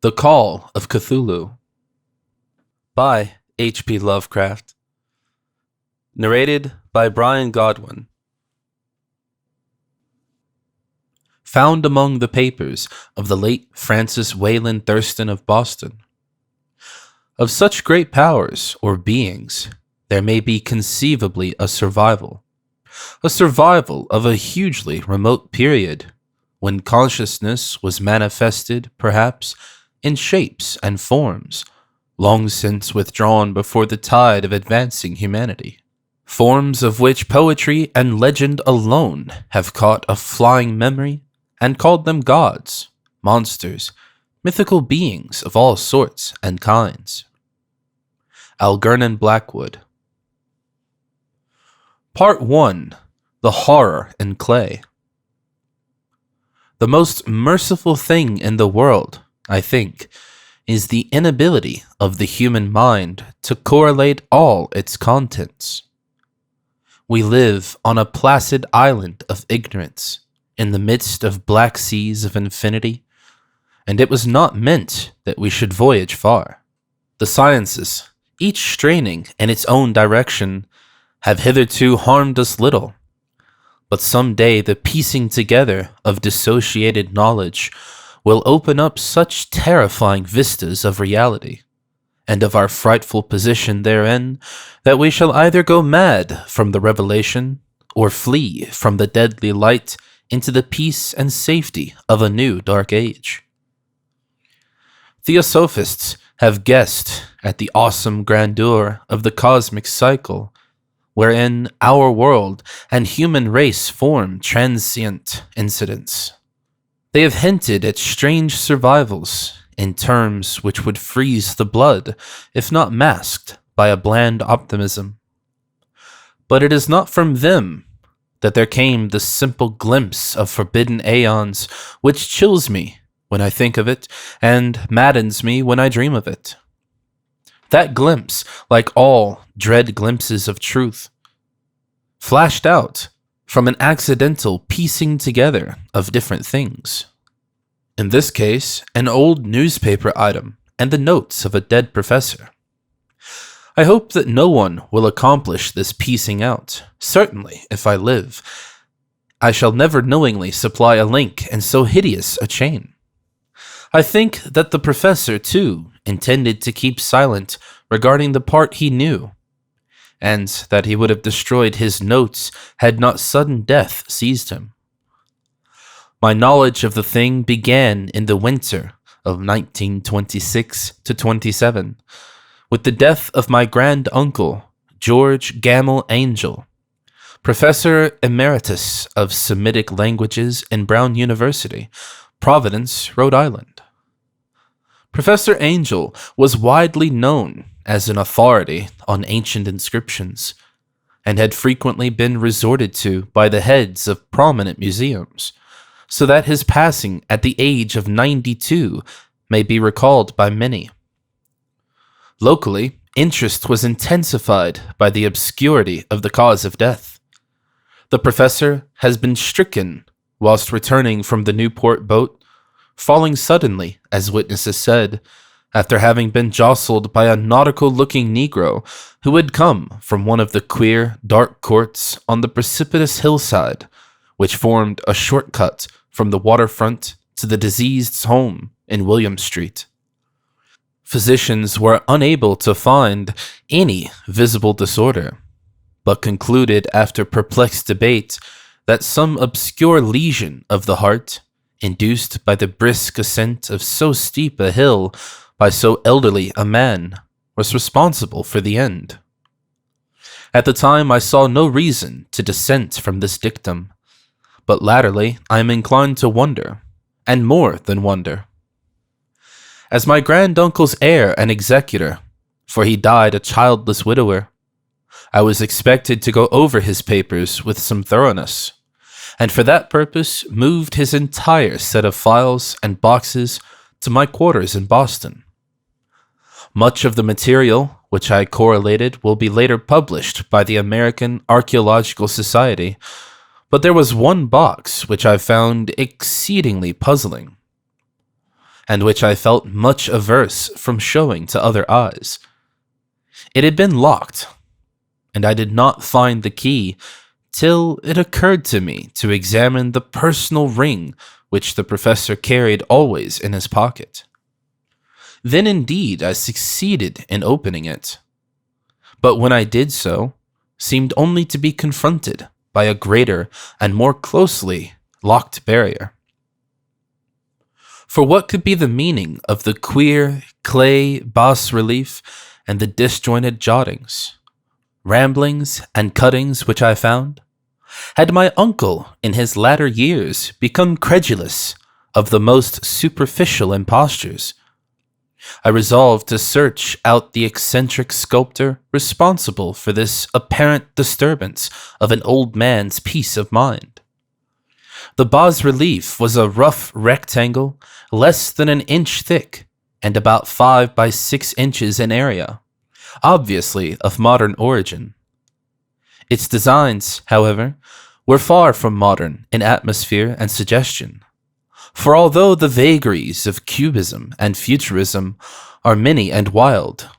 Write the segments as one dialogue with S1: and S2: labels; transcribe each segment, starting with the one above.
S1: The Call of Cthulhu by H.P. Lovecraft. Narrated by Brian Godwin. Found among the papers of the late Francis Wayland Thurston of Boston. Of such great powers or beings, there may be conceivably a survival of a hugely remote period, when consciousness was manifested, perhaps, in shapes and forms, long since withdrawn before the tide of advancing humanity. Forms of which poetry and legend alone have caught a flying memory, and called them gods, monsters, mythical beings of all sorts and kinds. Algernon Blackwood. Part 1. The Horror in Clay. The most merciful thing in the world, I think, is the inability of the human mind to correlate all its contents. We live on a placid island of ignorance, in the midst of black seas of infinity, and it was not meant that we should voyage far. The sciences, each straining in its own direction, have hitherto harmed us little, but some day the piecing together of dissociated knowledge will open up such terrifying vistas of reality, and of our frightful position therein, that we shall either go mad from the revelation, or flee from the deadly light into the peace and safety of a new dark age. Theosophists have guessed at the awesome grandeur of the cosmic cycle, wherein our world and human race form transient incidents. They have hinted at strange survivals in terms which would freeze the blood, if not masked by a bland optimism. But it is not from them that there came the simple glimpse of forbidden aeons which chills me when I think of it, and maddens me when I dream of it. That glimpse, like all dread glimpses of truth, flashed out from an accidental piecing together of different things. In this case, an old newspaper item and the notes of a dead professor. I hope that no one will accomplish this piecing out. Certainly, if I live, I shall never knowingly supply a link in so hideous a chain. I think that the professor, too, intended to keep silent regarding the part he knew, and that he would have destroyed his notes had not sudden death seized him. My knowledge of the thing began in the winter of 1926 to 27, with the death of my grand-uncle, George Gamble Angel, Professor Emeritus of Semitic Languages in Brown University, Providence, Rhode Island. Professor Angel was widely known as an authority on ancient inscriptions, and had frequently been resorted to by the heads of prominent museums, so that his passing at the age of 92 may be recalled by many. Locally, interest was intensified by the obscurity of the cause of death. The professor has been stricken whilst returning from the Newport boat, falling suddenly, as witnesses said, after having been jostled by a nautical-looking Negro who had come from one of the queer, dark courts on the precipitous hillside, which formed a shortcut from the waterfront to the deceased's home in William Street. Physicians were unable to find any visible disorder, but concluded after perplexed debate that some obscure lesion of the heart, induced by the brisk ascent of so steep a hill by so elderly a man, was responsible for the end. At the time I saw no reason to dissent from this dictum, but latterly I am inclined to wonder, and more than wonder. As my granduncle's heir and executor, for he died a childless widower, I was expected to go over his papers with some thoroughness, and for that purpose moved his entire set of files and boxes to my quarters in Boston. Much of the material which I correlated will be later published by the American Archaeological Society, but there was one box which I found exceedingly puzzling. and which I felt much averse from showing to other eyes. It had been locked, and I did not find the key till it occurred to me to examine the personal ring which the professor carried always in his pocket. Then indeed I succeeded in opening it, but when I did so, seemed only to be confronted by a greater and more closely locked barrier. For what could be the meaning of the queer clay bas-relief and the disjointed jottings, ramblings, and cuttings which I found? Had my uncle in his latter years become credulous of the most superficial impostures? I resolved to search out the eccentric sculptor responsible for this apparent disturbance of an old man's peace of mind. The bas-relief was a rough rectangle less than an inch thick and about 5 by 6 inches in area, obviously of modern origin. Its designs, however, were far from modern in atmosphere and suggestion. For although the vagaries of cubism and futurism are many and wild,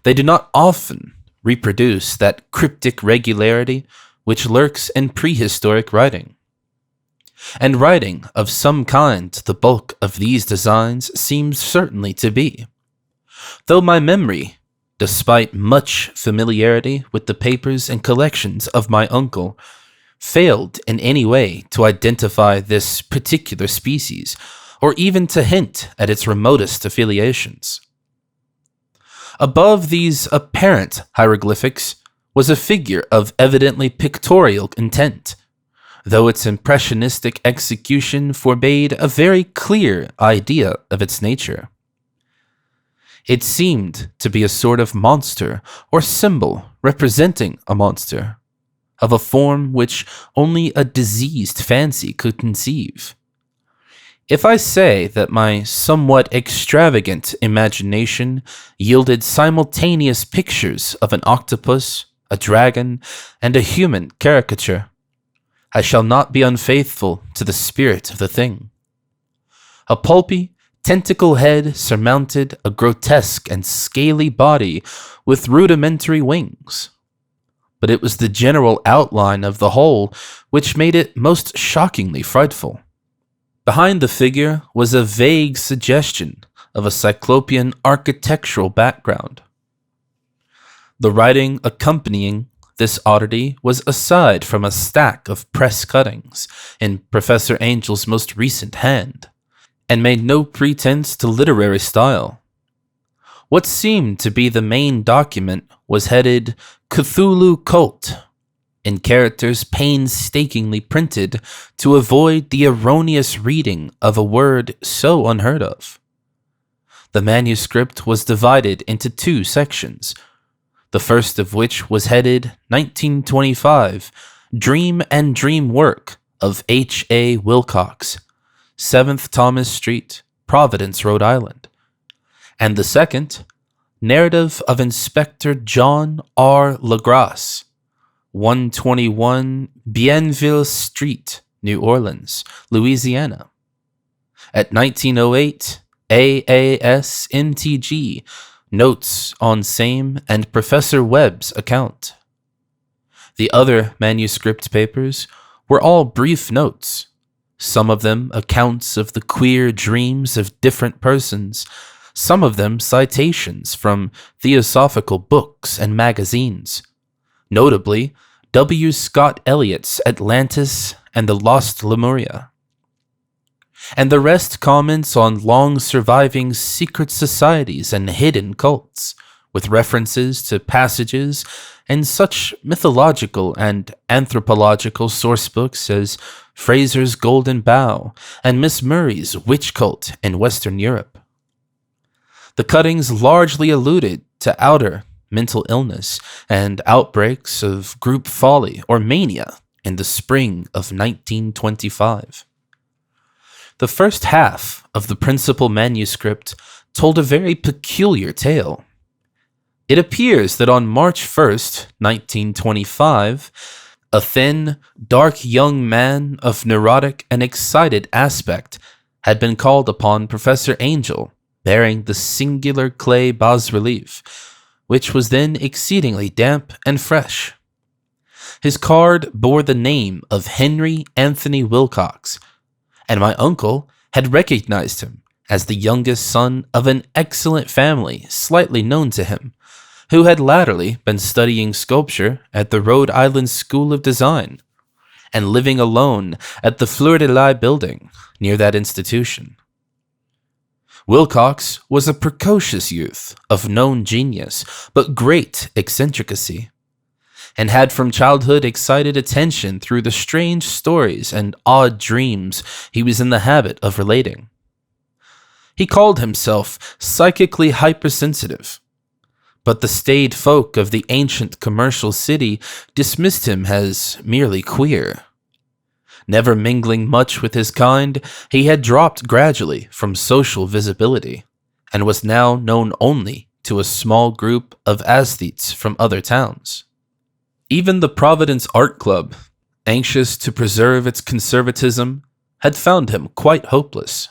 S1: they do not often reproduce that cryptic regularity which lurks in prehistoric writing. And writing of some kind the bulk of these designs seems certainly to be, though my memory, despite much familiarity with the papers and collections of my uncle, failed in any way to identify this particular species, or even to hint at its remotest affiliations. Above these apparent hieroglyphics was a figure of evidently pictorial intent, though its impressionistic execution forbade a very clear idea of its nature. It seemed to be a sort of monster or symbol representing a monster, of a form which only a diseased fancy could conceive. If I say that my somewhat extravagant imagination yielded simultaneous pictures of an octopus, a dragon, and a human caricature, I shall not be unfaithful to the spirit of the thing. A pulpy, tentacle head surmounted a grotesque and scaly body with rudimentary wings. But it was the general outline of the whole which made it most shockingly frightful. Behind the figure was a vague suggestion of a cyclopean architectural background. The writing accompanying this oddity was aside from a stack of press cuttings in Professor Angel's most recent hand, and made no pretense to literary style. What seemed to be the main document was headed Cthulhu Cult, in characters painstakingly printed to avoid the erroneous reading of a word so unheard of. The manuscript was divided into 2 sections, the first of which was headed 1925, Dream and Dream Work of H.A. Wilcox, 7th Thomas Street, Providence, Rhode Island, and the second, Narrative of Inspector John R. LaGrasse, 121 Bienville Street, New Orleans, Louisiana. At 1908, AAS MTG, Notes on Same and Professor Webb's account. The other manuscript papers were all brief notes, some of them accounts of the queer dreams of different persons, some of them citations from theosophical books and magazines, notably W. Scott Eliot's Atlantis and the Lost Lemuria, and the rest comments on long-surviving secret societies and hidden cults, with references to passages in such mythological and anthropological sourcebooks as Fraser's Golden Bough and Miss Murray's Witch Cult in Western Europe. The cuttings largely alluded to outer mental illness and outbreaks of group folly or mania in the spring of 1925. The first half of the principal manuscript told a very peculiar tale. It appears that on March 1st, 1925, a thin, dark young man of neurotic and excited aspect had been called upon Professor Angel, bearing the singular clay bas-relief, which was then exceedingly damp and fresh. His card bore the name of Henry Anthony Wilcox, and my uncle had recognized him as the youngest son of an excellent family slightly known to him, who had latterly been studying sculpture at the Rhode Island School of Design and living alone at the Fleur de Lis building near that institution. Wilcox was a precocious youth of known genius but great eccentricity, and had from childhood excited attention through the strange stories and odd dreams he was in the habit of relating. He called himself psychically hypersensitive, but the staid folk of the ancient commercial city dismissed him as merely queer. Never mingling much with his kind, he had dropped gradually from social visibility, and was now known only to a small group of aesthetes from other towns. Even the Providence Art Club, anxious to preserve its conservatism, had found him quite hopeless.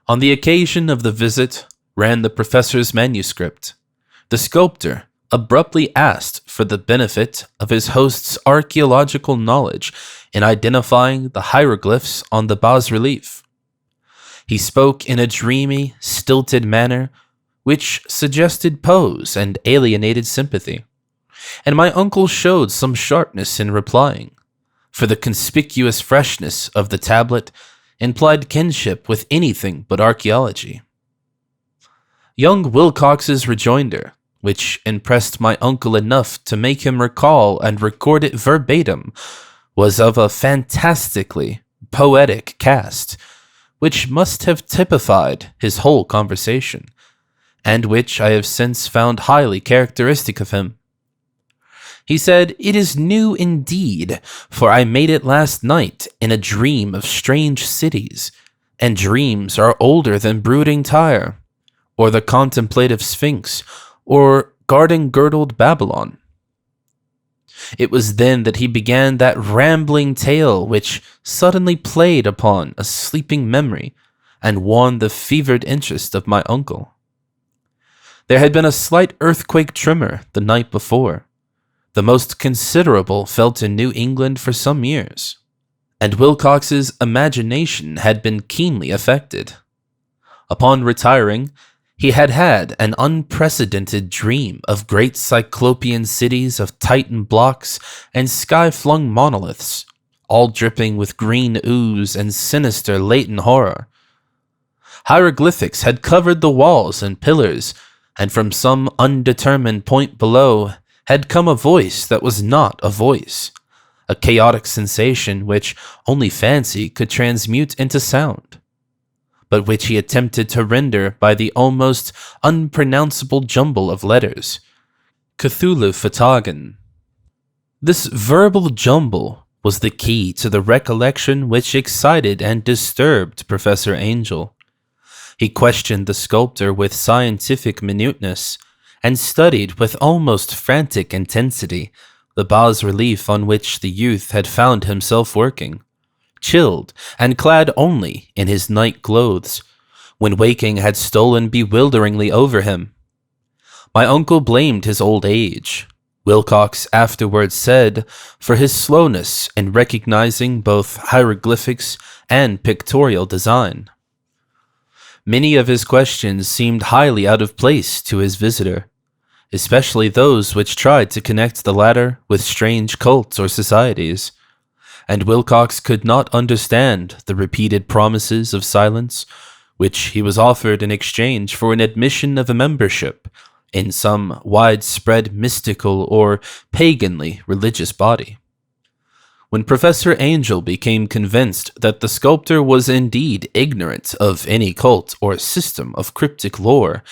S1: On the occasion of the visit ran the professor's manuscript. The sculptor abruptly asked for the benefit of his host's archaeological knowledge in identifying the hieroglyphs on the bas-relief. He spoke in a dreamy, stilted manner which suggested pose and alienated sympathy, and my uncle showed some sharpness in replying, for the conspicuous freshness of the tablet implied kinship with anything but archaeology. Young Wilcox's rejoinder, which impressed my uncle enough to make him recall and record it verbatim, was of a fantastically poetic cast, which must have typified his whole conversation, and which I have since found highly characteristic of him. He said, "It is new indeed, for I made it last night in a dream of strange cities, and dreams are older than brooding Tyre, or the contemplative Sphinx, or garden-girdled Babylon." It was then that he began that rambling tale which suddenly played upon a sleeping memory and won the fevered interest of my uncle. There had been a slight earthquake tremor the night before, the most considerable felt in New England for some years, and Wilcox's imagination had been keenly affected. Upon retiring, he had had an unprecedented dream of great cyclopean cities of Titan blocks and sky-flung monoliths, all dripping with green ooze and sinister latent horror. Hieroglyphics had covered the walls and pillars, and from some undetermined point below had come a voice that was not a voice, a chaotic sensation which only fancy could transmute into sound, but which he attempted to render by the almost unpronounceable jumble of letters, Cthulhu Fatagan. This verbal jumble was the key to the recollection which excited and disturbed Professor Angel. He questioned the sculptor with scientific minuteness, and studied with almost frantic intensity the bas-relief on which the youth had found himself working, chilled and clad only in his night clothes, when waking had stolen bewilderingly over him. My uncle blamed his old age, Wilcox afterwards said, for his slowness in recognizing both hieroglyphics and pictorial design. Many of his questions seemed highly out of place to his visitor, especially those which tried to connect the latter with strange cults or societies, and Wilcox could not understand the repeated promises of silence which he was offered in exchange for an admission of a membership in some widespread mystical or paganly religious body. When Professor Angel became convinced that the sculptor was indeed ignorant of any cult or system of cryptic lore,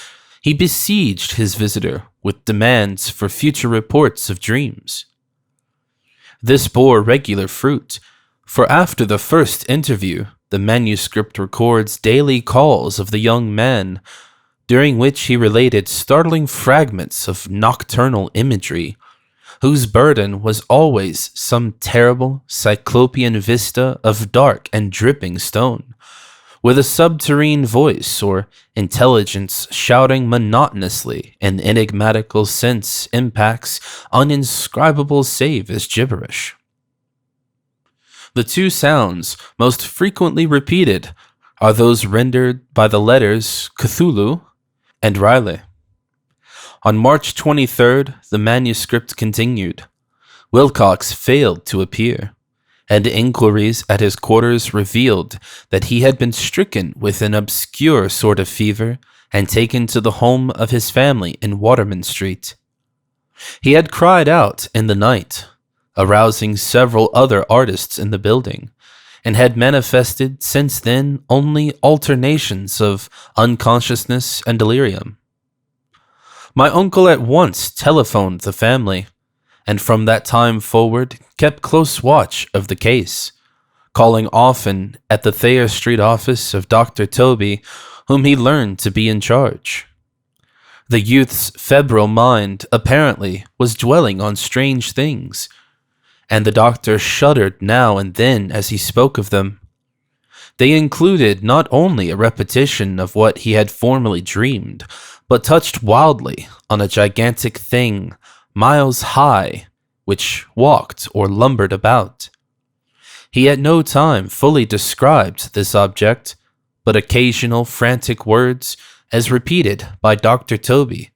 S1: he besieged his visitor with demands for future reports of dreams. This bore regular fruit, for after the first interview, the manuscript records daily calls of the young man, during which he related startling fragments of nocturnal imagery, whose burden was always some terrible cyclopean vista of dark and dripping stone, with a subterranean voice or intelligence shouting monotonously an enigmatical sense impacts uninscribable save as gibberish. The two sounds most frequently repeated are those rendered by the letters Cthulhu and Riley. On March 23rd, the manuscript continued. Wilcox failed to appear, and inquiries at his quarters revealed that he had been stricken with an obscure sort of fever and taken to the home of his family in Waterman Street. He had cried out in the night, arousing several other artists in the building, and had manifested since then only alternations of unconsciousness and delirium. My uncle at once telephoned the family, and from that time forward kept close watch of the case, calling often at the Thayer Street office of Dr. Toby, whom he learned to be in charge. The youth's febrile mind, apparently, was dwelling on strange things, and the doctor shuddered now and then as he spoke of them. They included not only a repetition of what he had formerly dreamed, but touched wildly on a gigantic thing, miles high, which walked or lumbered about. He at no time fully described this object, but occasional frantic words, as repeated by Dr. Toby,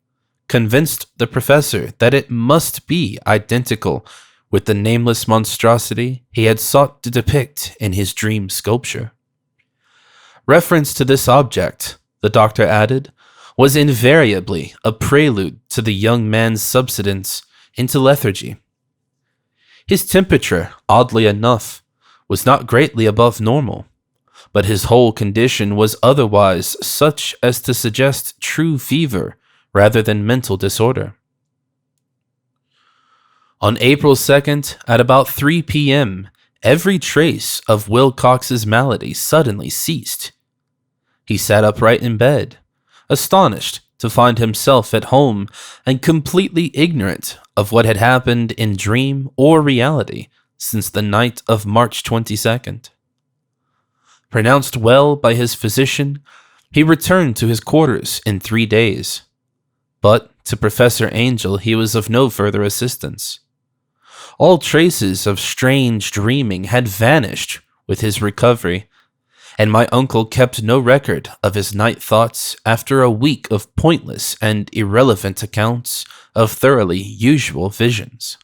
S1: convinced the professor that it must be identical with the nameless monstrosity he had sought to depict in his dream sculpture. Reference to this object, the doctor added, was invariably a prelude to the young man's subsidence into lethargy. His temperature, oddly enough, was not greatly above normal, but his whole condition was otherwise such as to suggest true fever rather than mental disorder. On April 2nd, at about 3 p.m., every trace of Wilcox's malady suddenly ceased. He sat upright in bed, astonished to find himself at home and completely ignorant of what had happened in dream or reality since the night of March 22nd. Pronounced well by his physician, he returned to his quarters in 3 days, but to Professor Angel he was of no further assistance. All traces of strange dreaming had vanished with his recovery, and my uncle kept no record of his night thoughts after a week of pointless and irrelevant accounts of thoroughly usual visions.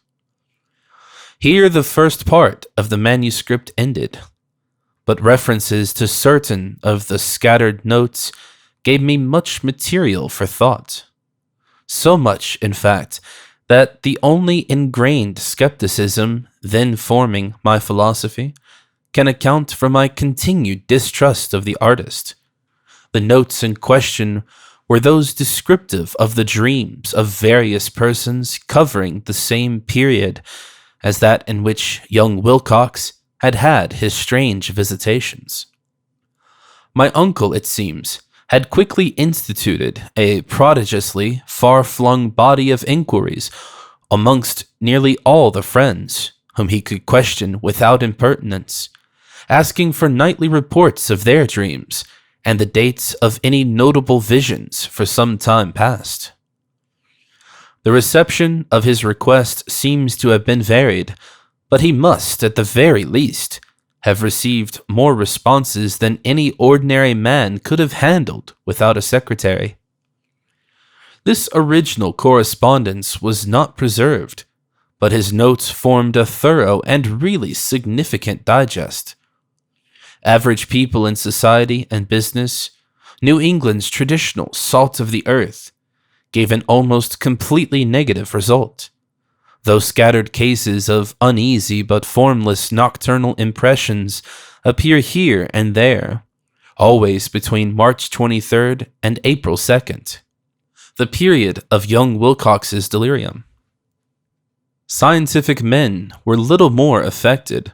S1: Here the first part of the manuscript ended, but references to certain of the scattered notes gave me much material for thought. So much, in fact, that the only ingrained skepticism then forming my philosophy can account for my continued distrust of the artist. The notes in question were those descriptive of the dreams of various persons covering the same period as that in which young Wilcox had had his strange visitations. My uncle, it seems, had quickly instituted a prodigiously far-flung body of inquiries amongst nearly all the friends whom he could question without impertinence, asking for nightly reports of their dreams and the dates of any notable visions for some time past. The reception of his request seems to have been varied, but he must, at the very least, have received more responses than any ordinary man could have handled without a secretary. This original correspondence was not preserved, but his notes formed a thorough and really significant digest. Average people in society and business, New England's traditional salt of the earth, gave an almost completely negative result, though scattered cases of uneasy but formless nocturnal impressions appear here and there, always between March 23rd and April 2nd, the period of young Wilcox's delirium. Scientific men were little more affected,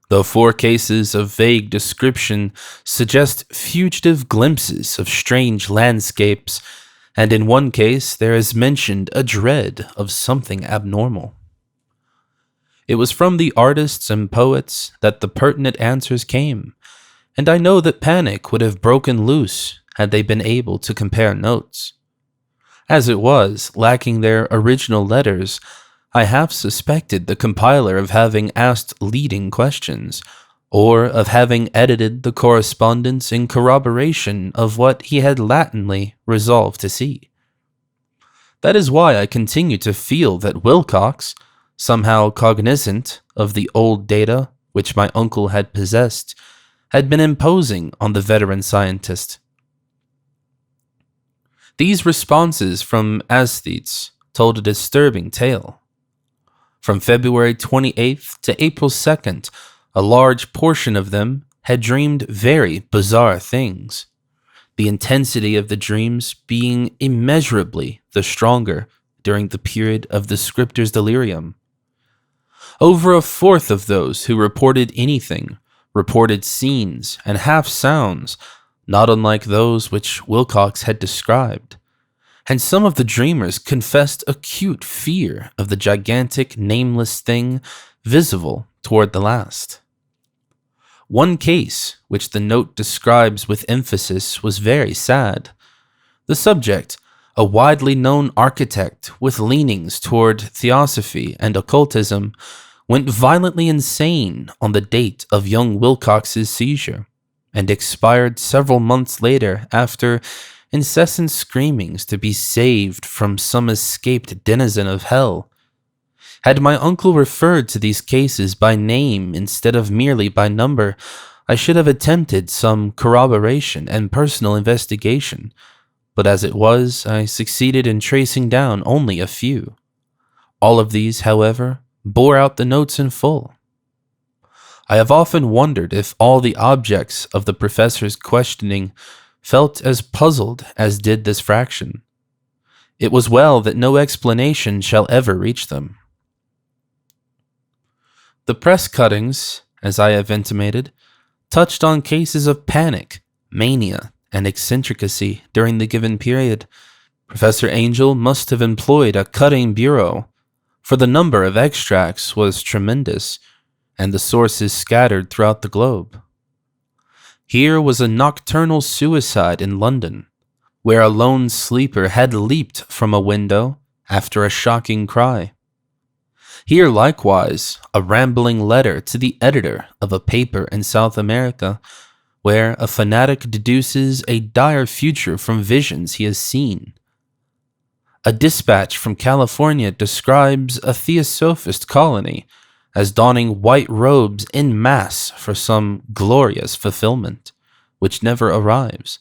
S1: though 4 cases of vague description suggest fugitive glimpses of strange landscapes, and in one case there is mentioned a dread of something abnormal. It was from the artists and poets that the pertinent answers came, and I know that panic would have broken loose had they been able to compare notes. As it was, lacking their original letters, I half suspected the compiler of having asked leading questions, or of having edited the correspondence in corroboration of what he had latently resolved to see. That is why I continue to feel that Wilcox, somehow cognizant of the old data which my uncle had possessed, had been imposing on the veteran scientist. These responses from aesthetes told a disturbing tale. From February 28th to April 2nd, a large portion of them had dreamed very bizarre things, the intensity of the dreams being immeasurably the stronger during the period of the scripter's delirium. Over a fourth of those who reported anything reported scenes and half sounds not unlike those which Wilcox had described, and some of the dreamers confessed acute fear of the gigantic nameless thing visible toward the last. One case, which the note describes with emphasis, was very sad. The subject, a widely known architect with leanings toward theosophy and occultism, went violently insane on the date of young Wilcox's seizure, and expired several months later after incessant screamings to be saved from some escaped denizen of hell. Had my uncle referred to these cases by name instead of merely by number, I should have attempted some corroboration and personal investigation, but as it was, I succeeded in tracing down only a few. All of these, however, bore out the notes in full. I have often wondered if all the objects of the professor's questioning felt as puzzled as did this fraction. It was well that no explanation shall ever reach them. The press cuttings, as I have intimated, touched on cases of panic, mania, and eccentricity during the given period. Professor Angel must have employed a cutting bureau, for the number of extracts was tremendous, and the sources scattered throughout the globe. Here was a nocturnal suicide in London, where a lone sleeper had leaped from a window after a shocking cry. Here, likewise, a rambling letter to the editor of a paper in South America, where a fanatic deduces a dire future from visions he has seen. A dispatch from California describes a theosophist colony as donning white robes en masse for some glorious fulfillment, which never arrives,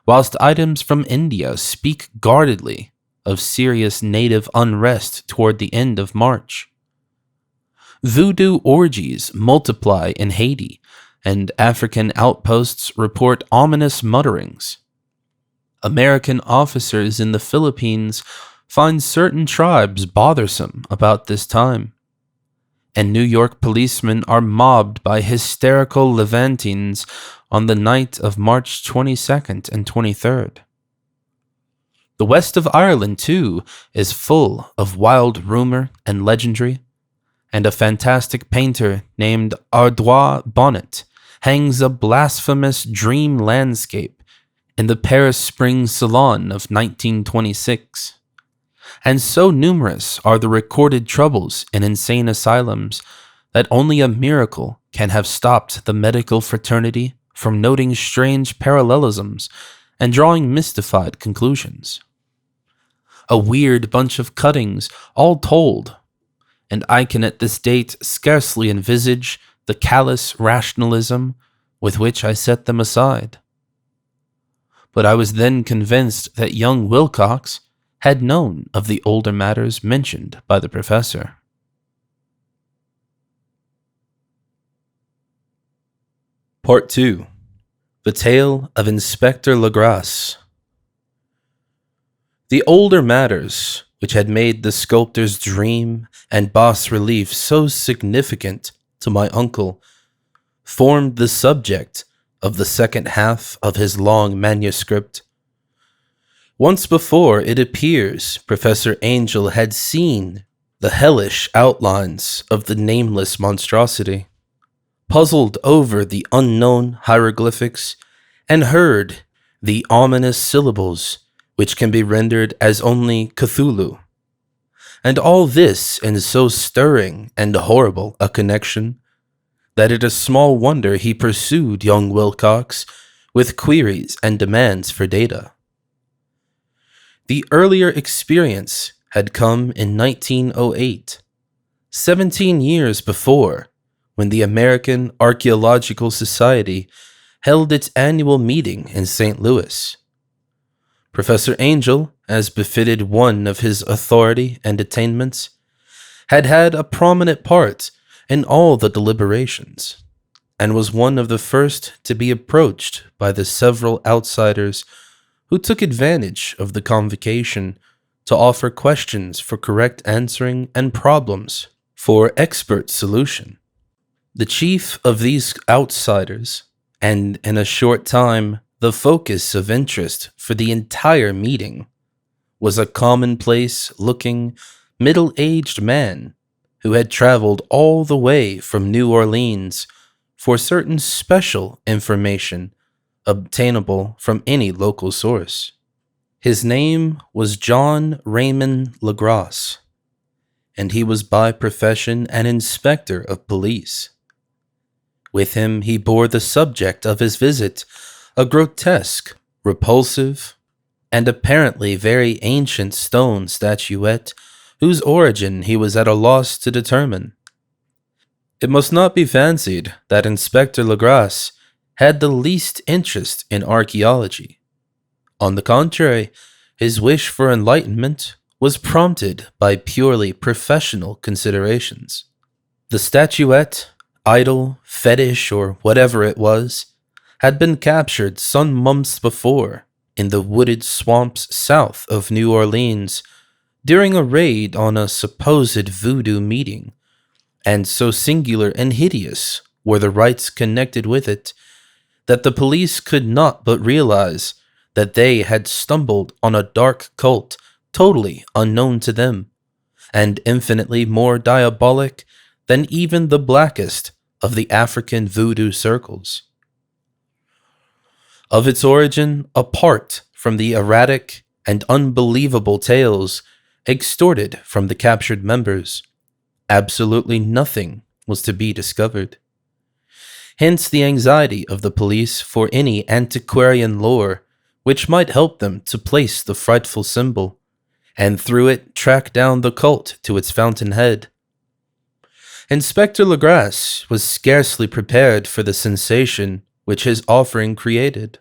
S1: whilst items from India speak guardedly of serious native unrest toward the end of March. Voodoo orgies multiply in Haiti, and African outposts report ominous mutterings. American officers in the Philippines find certain tribes bothersome about this time, and New York policemen are mobbed by hysterical Levantines on the night of March 22nd and 23rd. The west of Ireland, too, is full of wild rumor and legendary, and a fantastic painter named Ardois Bonnet hangs a blasphemous dream landscape in the Paris Spring Salon of 1926. And so numerous are the recorded troubles in insane asylums that only a miracle can have stopped the medical fraternity from noting strange parallelisms and drawing mystified conclusions. A weird bunch of cuttings, all told, and I can at this date scarcely envisage the callous rationalism with which I set them aside. But I was then convinced that young Wilcox had known of the older matters mentioned by the professor. Part 2. The Tale of Inspector Legrasse. The older matters, which had made the sculptor's dream and bas-relief so significant to my uncle, formed the subject of the second half of his long manuscript. Once before, it appears, Professor Angel had seen the hellish outlines of the nameless monstrosity, puzzled over the unknown hieroglyphics, and heard the ominous syllables which can be rendered as only Cthulhu. And all this in so stirring and horrible a connection that it is small wonder he pursued young Wilcox with queries and demands for data. The earlier experience had come in 1908, 17 years before, when the American Archaeological Society held its annual meeting in St. Louis. Professor Angel, as befitted one of his authority and attainments, had had a prominent part in all the deliberations, and was one of the first to be approached by the several outsiders who took advantage of the convocation to offer questions for correct answering and problems for expert solution. The chief of these outsiders, and in a short time the focus of interest for the entire meeting, was a commonplace-looking, middle-aged man who had traveled all the way from New Orleans for certain special information obtainable from any local source. His name was John Raymond LaGrasse, and he was by profession an inspector of police. With him he bore the subject of his visit, a grotesque, repulsive, and apparently very ancient stone statuette whose origin he was at a loss to determine. It must not be fancied that Inspector LaGrasse had the least interest in archaeology. On the contrary, his wish for enlightenment was prompted by purely professional considerations. The statuette, idol, fetish, or whatever it was, had been captured some months before in the wooded swamps south of New Orleans during a raid on a supposed voodoo meeting, and so singular and hideous were the rites connected with it that the police could not but realize that they had stumbled on a dark cult totally unknown to them, and infinitely more diabolic than even the blackest of the African voodoo circles. Of its origin, apart from the erratic and unbelievable tales extorted from the captured members, absolutely nothing was to be discovered. Hence the anxiety of the police for any antiquarian lore which might help them to place the frightful symbol, and through it track down the cult to its fountainhead. Inspector LaGrasse was scarcely prepared for the sensation which his offering created.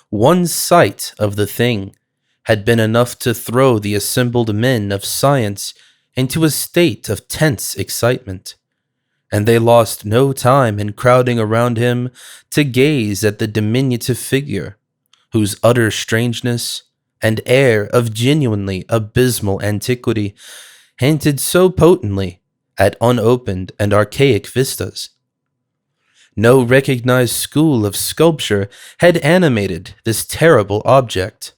S1: One sight of the thing had been enough to throw the assembled men of science into a state of tense excitement, and they lost no time in crowding around him to gaze at the diminutive figure, whose utter strangeness and air of genuinely abysmal antiquity hinted so potently at unopened and archaic vistas. No recognized school of sculpture had animated this terrible object.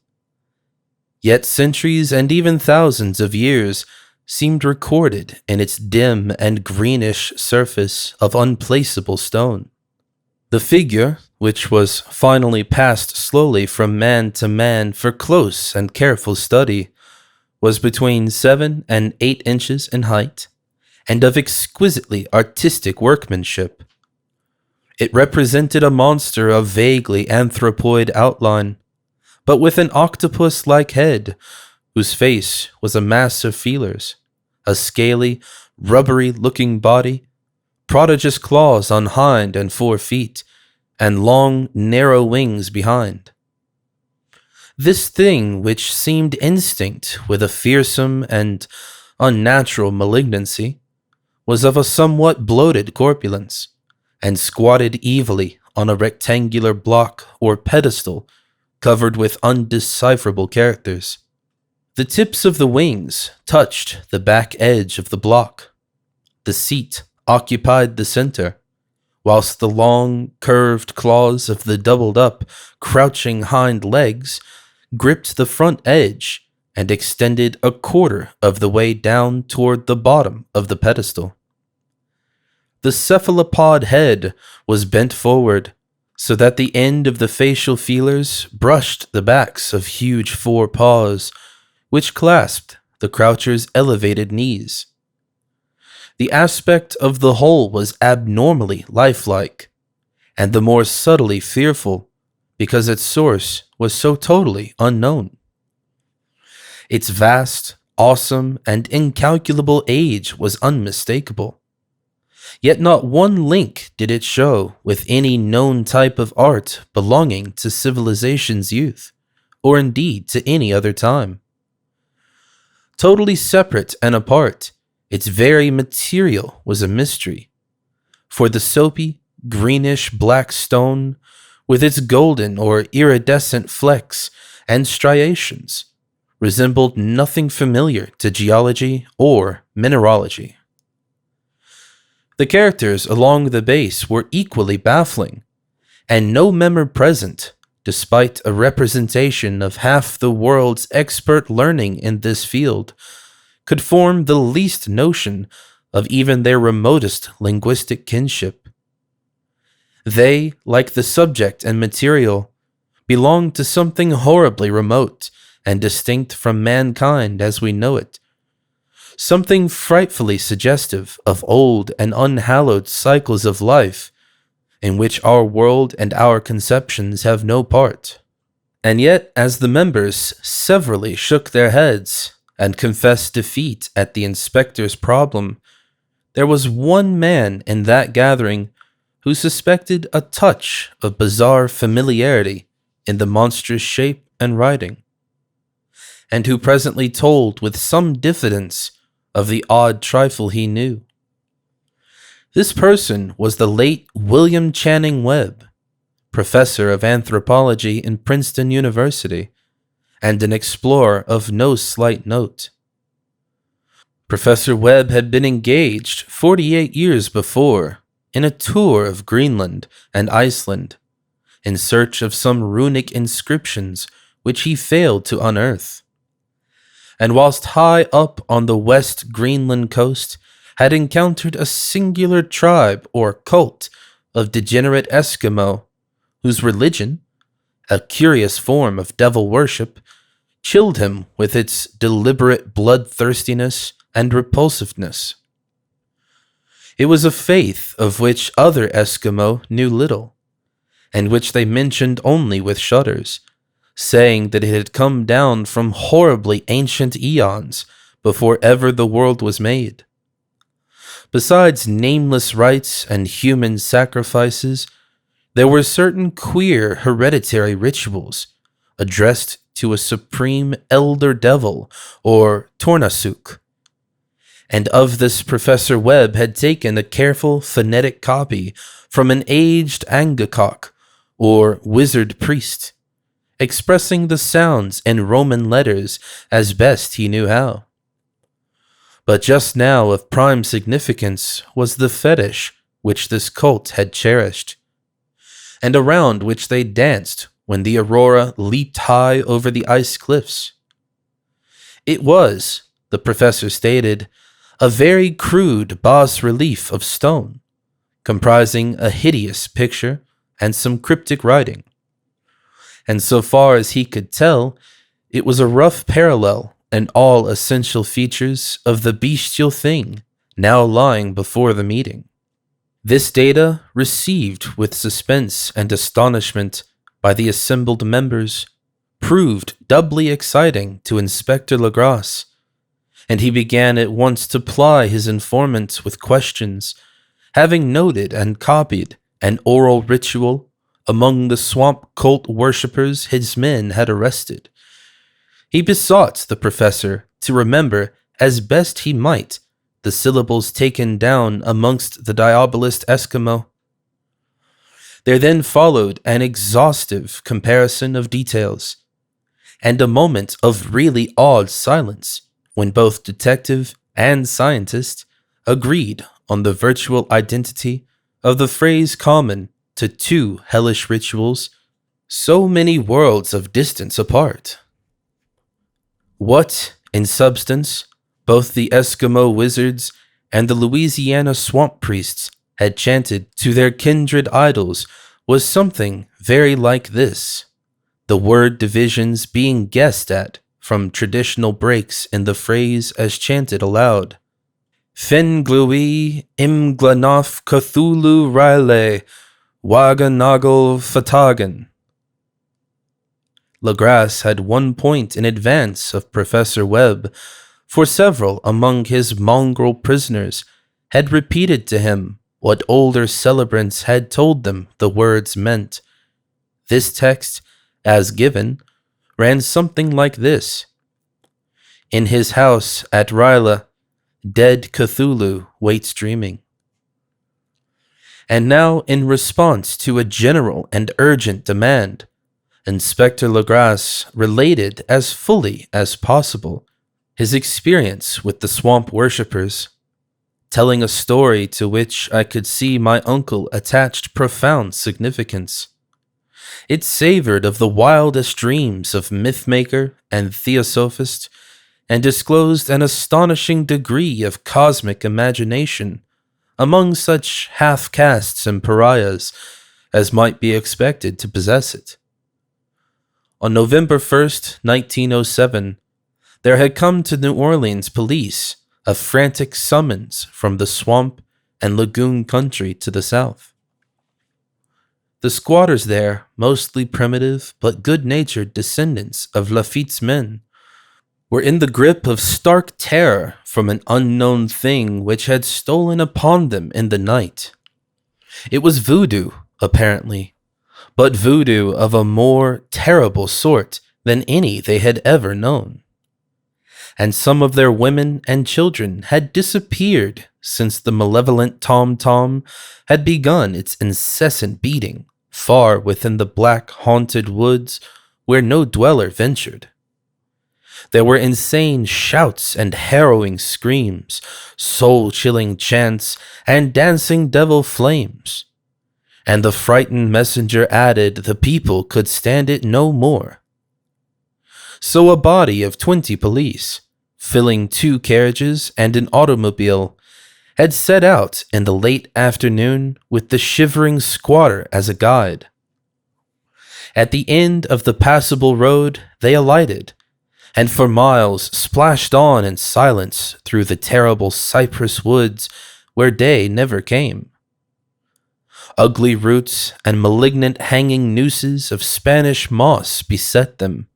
S1: Yet centuries and even thousands of years seemed recorded in its dim and greenish surface of unplaceable stone. The figure, which was finally passed slowly from man to man for close and careful study, was between 7 and 8 inches in height, and of exquisitely artistic workmanship. It represented a monster of vaguely anthropoid outline, but with an octopus-like head, whose face was a mass of feelers, a scaly, rubbery-looking body, prodigious claws on hind and fore feet, and long, narrow wings behind. This thing, which seemed instinct with a fearsome and unnatural malignancy, was of a somewhat bloated corpulence, and squatted evilly on a rectangular block or pedestal covered with undecipherable characters. The tips of the wings touched the back edge of the block. The seat occupied the center, whilst the long, curved claws of the doubled-up, crouching hind legs gripped the front edge and extended a quarter of the way down toward the bottom of the pedestal. The cephalopod head was bent forward, so that the end of the facial feelers brushed the backs of huge forepaws, which clasped the croucher's elevated knees. The aspect of the whole was abnormally lifelike, and the more subtly fearful because its source was so totally unknown. Its vast, awesome, and incalculable age was unmistakable. Yet not one link did it show with any known type of art belonging to civilization's youth, or indeed to any other time. Totally separate and apart, its very material was a mystery, for the soapy, greenish black stone, with its golden or iridescent flecks and striations, resembled nothing familiar to geology or mineralogy. The characters along the base were equally baffling, and no member present, despite a representation of half the world's expert learning in this field, could form the least notion of even their remotest linguistic kinship. They, like the subject and material, belonged to something horribly remote and distinct from mankind as we know it, something frightfully suggestive of old and unhallowed cycles of life in which our world and our conceptions have no part. And yet, as the members severally shook their heads and confessed defeat at the inspector's problem, there was one man in that gathering who suspected a touch of bizarre familiarity in the monstrous shape and writing, and who presently told with some diffidence of the odd trifle he knew. This person was the late William Channing Webb, professor of anthropology in Princeton University, and an explorer of no slight note. Professor Webb had been engaged 48 years before in a tour of Greenland and Iceland, in search of some runic inscriptions which he failed to unearth. And whilst high up on the West Greenland coast, had encountered a singular tribe or cult of degenerate Eskimo, whose religion, a curious form of devil worship, chilled him with its deliberate bloodthirstiness and repulsiveness. It was a faith of which other Eskimo knew little, and which they mentioned only with shudders, saying that it had come down from horribly ancient eons before ever the world was made. Besides nameless rites and human sacrifices, there were certain queer hereditary rituals addressed to a supreme elder devil or Tornasuk. And of this Professor Webb had taken a careful phonetic copy from an aged Angakok or wizard priest, expressing the sounds in Roman letters as best he knew how. But just now of prime significance was the fetish which this cult had cherished, and around which they danced when the aurora leaped high over the ice cliffs. It was, the professor stated, a very crude bas-relief of stone, comprising a hideous picture and some cryptic writing. And so far as he could tell, it was a rough parallel and all essential features of the bestial thing now lying before the meeting. This data, received with suspense and astonishment by the assembled members, proved doubly exciting to Inspector Legrasse, and he began at once to ply his informant with questions, having noted and copied an oral ritual among the swamp cult worshippers his men had arrested. He besought the professor to remember as best he might the syllables taken down amongst the diabolist Eskimo. There then followed an exhaustive comparison of details, and a moment of really awed silence when both detective and scientist agreed on the virtual identity of the phrase common to two hellish rituals so many worlds of distance apart. What, in substance, both the Eskimo wizards and the Louisiana swamp priests had chanted to their kindred idols was something very like this, the word divisions being guessed at from traditional breaks in the phrase as chanted aloud. Fen glui imglanof Cthulhu rile waganagel fatagan. Legrasse had 1 point in advance of Professor Webb, for several among his mongrel prisoners had repeated to him what older celebrants had told them the words meant. This text, as given, ran something like this. In his house at Ryla, dead Cthulhu waits dreaming. And now, in response to a general and urgent demand, Inspector Legrasse related as fully as possible his experience with the swamp worshippers, telling a story to which I could see my uncle attached profound significance. It savored of the wildest dreams of mythmaker and theosophist, and disclosed an astonishing degree of cosmic imagination among such half-castes and pariahs as might be expected to possess it. On November 1st, 1907, there had come to New Orleans police a frantic summons from the swamp and lagoon country to the south. The squatters there, mostly primitive but good-natured descendants of Lafitte's men, were in the grip of stark terror from an unknown thing which had stolen upon them in the night. It was voodoo, apparently, but voodoo of a more terrible sort than any they had ever known. And some of their women and children had disappeared since the malevolent tom-tom had begun its incessant beating far within the black haunted woods where no dweller ventured. There were insane shouts and harrowing screams, soul-chilling chants, and dancing devil flames. And the frightened messenger added the people could stand it no more. So a body of 20 police, filling 2 carriages and an automobile, had set out in the late afternoon with the shivering squatter as a guide. At the end of the passable road they alighted, and for miles splashed on in silence through the terrible cypress woods where day never came. Ugly roots and malignant hanging nooses of Spanish moss beset them,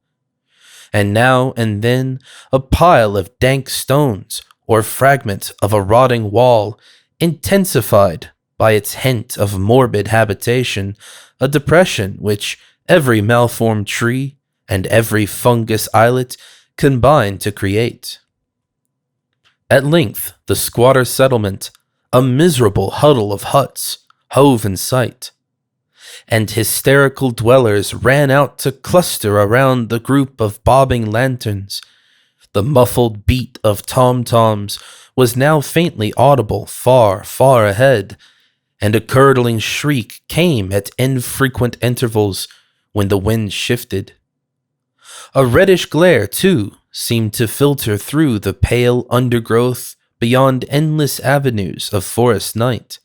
S1: and now and then a pile of dank stones or fragment of a rotting wall intensified by its hint of morbid habitation a depression which every malformed tree and every fungus islet combined to create. At length the squatter settlement, a miserable huddle of huts, hove in sight, and hysterical dwellers ran out to cluster around the group of bobbing lanterns. The muffled beat of tom-toms was now faintly audible far, far ahead, and a curdling shriek came at infrequent intervals when the wind shifted. A reddish glare, too, seemed to filter through the pale undergrowth beyond endless avenues of forest night.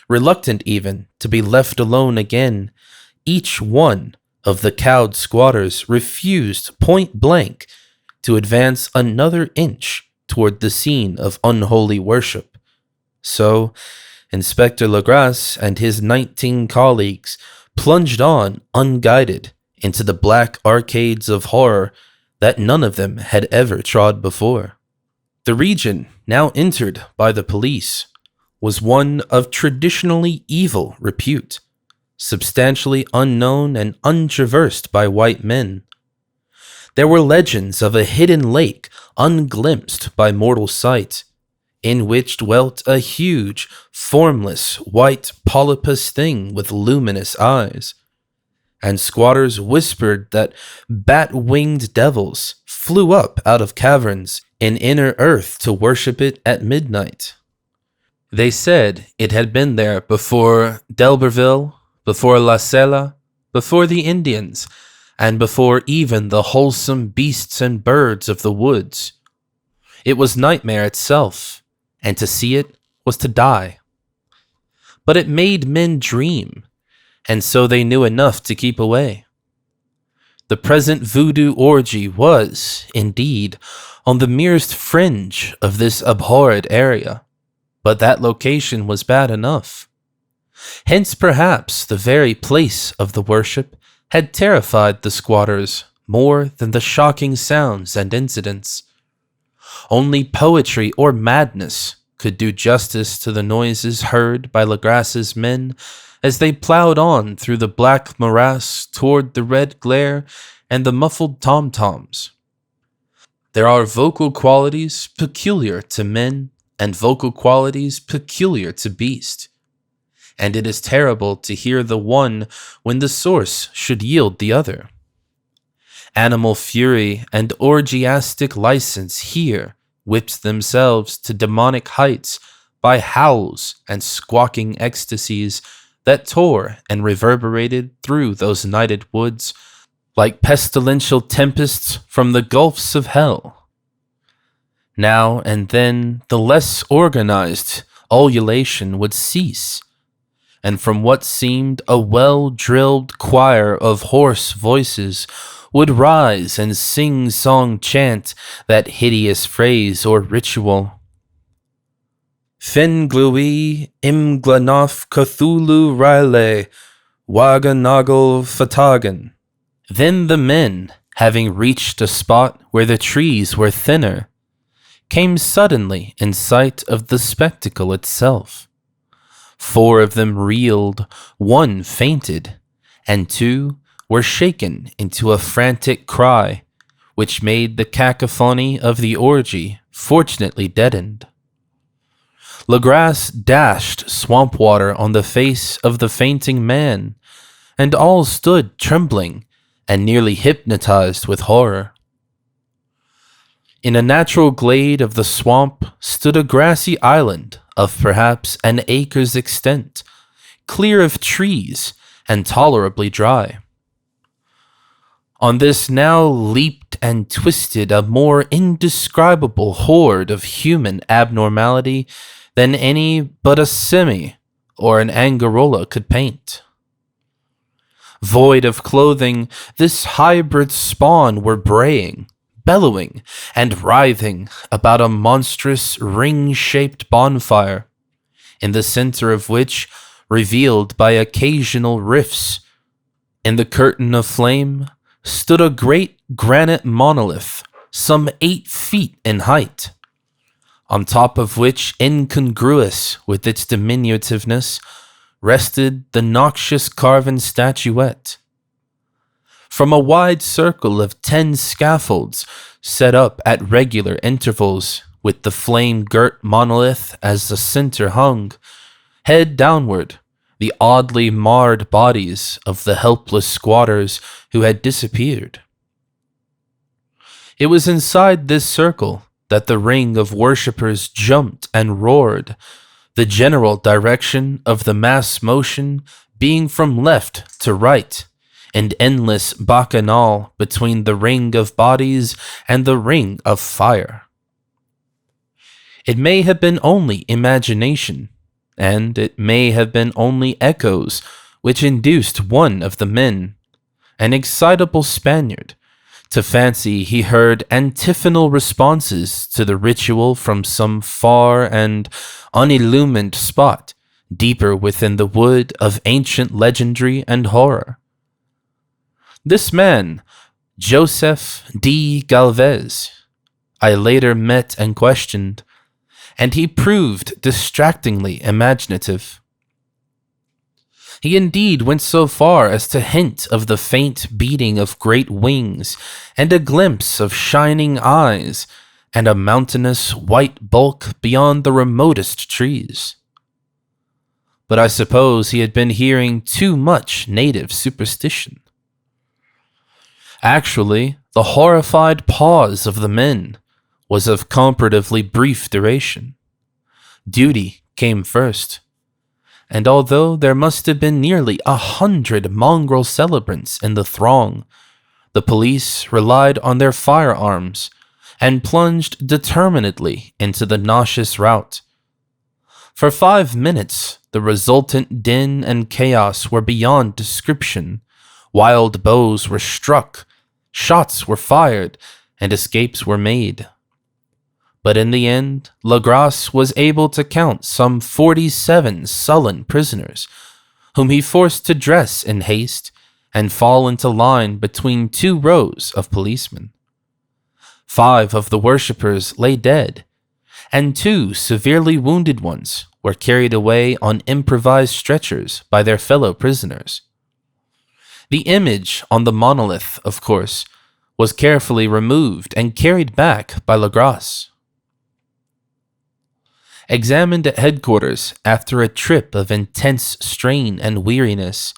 S1: Reluctant even to be left alone again, each one of the cowed squatters refused point blank to advance another inch toward the scene of unholy worship. So, Inspector Legrasse and his 19 colleagues plunged on unguided into the black arcades of horror that none of them had ever trod before. The region now entered by the police was one of traditionally evil repute, substantially unknown and untraversed by white men. There were legends of a hidden lake unglimpsed by mortal sight, in which dwelt a huge, formless, white polypus thing with luminous eyes, and squatters whispered that bat-winged devils flew up out of caverns in inner earth to worship it at midnight. They said it had been there before D'Elberville, before La Sella, before the Indians, and before even the wholesome beasts and birds of the woods. It was nightmare itself, and to see it was to die. but it made men dream, and so they knew enough to keep away. The present voodoo orgy was, indeed, on the merest fringe of this abhorred area, but that location was bad enough. Hence, perhaps, the very place of the worship had terrified the squatters more than the shocking sounds and incidents. Only poetry or madness could do justice to the noises heard by Legras's men as they plowed on through the black morass toward the red glare and the muffled tom-toms. There are vocal qualities peculiar to men and vocal qualities peculiar to beast, and it is terrible to hear the one when the source should yield the other. Animal fury and orgiastic license here whipped themselves to demonic heights by howls and squawking ecstasies that tore and reverberated through those nighted woods like pestilential tempests from the gulfs of hell. Now and then the less organized ululation would cease, and from what seemed a well-drilled choir of hoarse voices would rise and sing-song chant that hideous phrase or ritual. Fin glui imglanof Cthulhu rile waganagal fatagan. Then the men, having reached a spot where the trees were thinner, came suddenly in sight of the spectacle itself. 4 of them reeled, 1 fainted, and 2 were shaken into a frantic cry, which made the cacophony of the orgy fortunately deadened. Legras dashed swamp water on the face of the fainting man, and all stood trembling and nearly hypnotized with horror. In a natural glade of the swamp stood a grassy island of perhaps an acre's extent, clear of trees and tolerably dry. On this now leaped and twisted a more indescribable horde of human abnormality than any but a semi or an Angarola could paint. Void of clothing, this hybrid spawn were braying, bellowing, and writhing about a monstrous ring-shaped bonfire, in the center of which, revealed by occasional rifts in the curtain of flame, stood a great granite monolith, some 8 feet in height, on top of which, incongruous with its diminutiveness, rested the noxious carven statuette. From a wide circle of 10 scaffolds set up at regular intervals, with the flame-girt monolith as the center hung, head downward, the oddly marred bodies of the helpless squatters who had disappeared. It was inside this circle that the ring of worshippers jumped and roared, the general direction of the mass motion being from left to right, and endless bacchanal between the ring of bodies and the ring of fire. It may have been only imagination, and it may have been only echoes which induced one of the men, an excitable Spaniard, to fancy he heard antiphonal responses to the ritual from some far and unillumined spot deeper within the wood of ancient legendry and horror. This man, Joseph D. Galvez, I later met and questioned, and he proved distractingly imaginative. He indeed went so far as to hint of the faint beating of great wings, and a glimpse of shining eyes, and a mountainous white bulk beyond the remotest trees. But I suppose he had been hearing too much native superstition. Actually, the horrified pause of the men was of comparatively brief duration. Duty came first, and although there must have been nearly 100 mongrel celebrants in the throng, the police relied on their firearms and plunged determinedly into the nauseous rout. For 5 minutes, The resultant din and chaos were beyond description. Wild bows were struck, shots were fired, and escapes were made. But in the end, Legrasse was able to count some 47 sullen prisoners, whom he forced to dress in haste and fall into line between 2 rows of policemen. 5 of the worshippers lay dead, and 2 severely wounded ones were carried away on improvised stretchers by their fellow prisoners. The image on the monolith, of course, was carefully removed and carried back by Legrasse. Examined at headquarters after a trip of intense strain and weariness,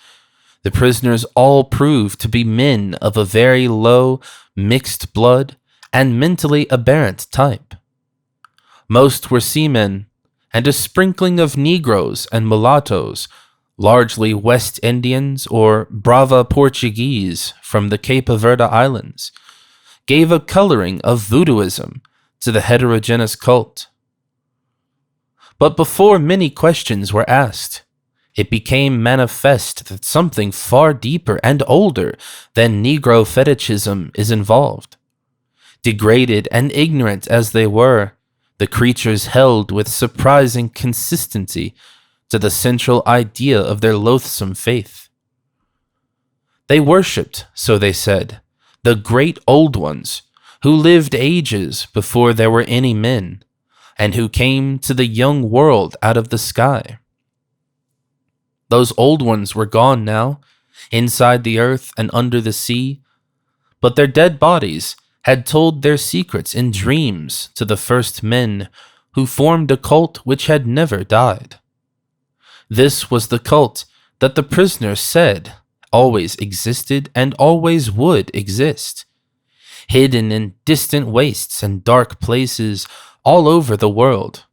S1: the prisoners all proved to be men of a very low, mixed blood and mentally aberrant type. Most were seamen, and a sprinkling of Negroes and mulattoes, largely West Indians or Brava Portuguese from the Cape Verde Islands, gave a coloring of voodooism to the heterogeneous cult. But before many questions were asked, it became manifest that something far deeper and older than Negro fetishism is involved. Degraded and ignorant as they were, the creatures held with surprising consistency to the central idea of their loathsome faith. They worshipped, so they said, the great old ones who lived ages before there were any men, and who came to the young world out of the sky. Those old ones were gone now, inside the earth and under the sea, but their dead bodies had told their secrets in dreams to the first men who formed a cult which had never died. This was the cult that the prisoners said always existed and always would exist, hidden in distant wastes and dark places all over the world,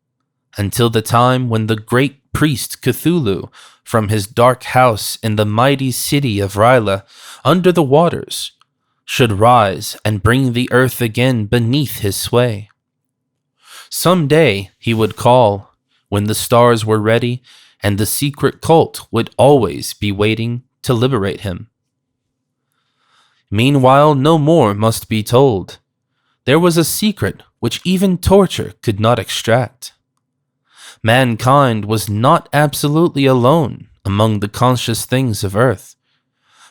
S1: until the time when the great priest Cthulhu, from his dark house in the mighty city of R'lyeh, under the waters, should rise and bring the earth again beneath his sway. Some day he would call, when the stars were ready, and the secret cult would always be waiting to liberate him. Meanwhile, no more must be told. There was a secret which even torture could not extract. Mankind was not absolutely alone among the conscious things of earth,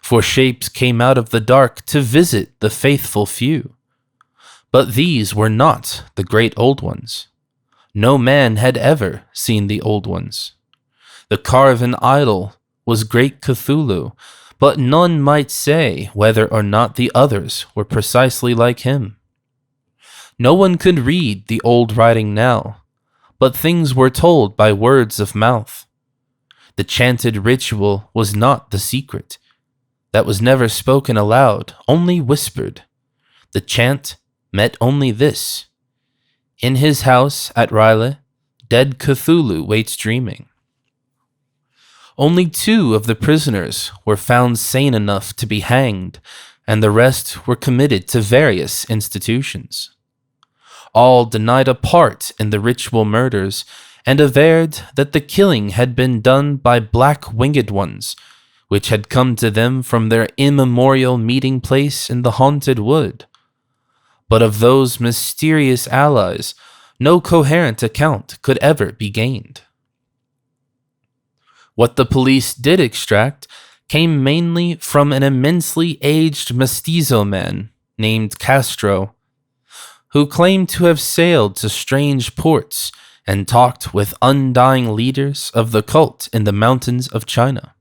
S1: for shapes came out of the dark to visit the faithful few. But these were not the great old ones. No man had ever seen the old ones. The carven idol was great Cthulhu, but none might say whether or not the others were precisely like him. No one could read the old writing now, but things were told by words of mouth. The chanted ritual was not the secret. That was never spoken aloud, only whispered. The chant meant only this: in his house at R'lyeh, dead Cthulhu waits dreaming. Only 2 of the prisoners were found sane enough to be hanged, and the rest were committed to various institutions. All denied a part in the ritual murders, and averred that the killing had been done by black-winged ones, which had come to them from their immemorial meeting place in the haunted wood. But of those mysterious allies, no coherent account could ever be gained. What the police did extract came mainly from an immensely aged mestizo man named Castro, who claimed to have sailed to strange ports and talked with undying leaders of the cult in the mountains of China.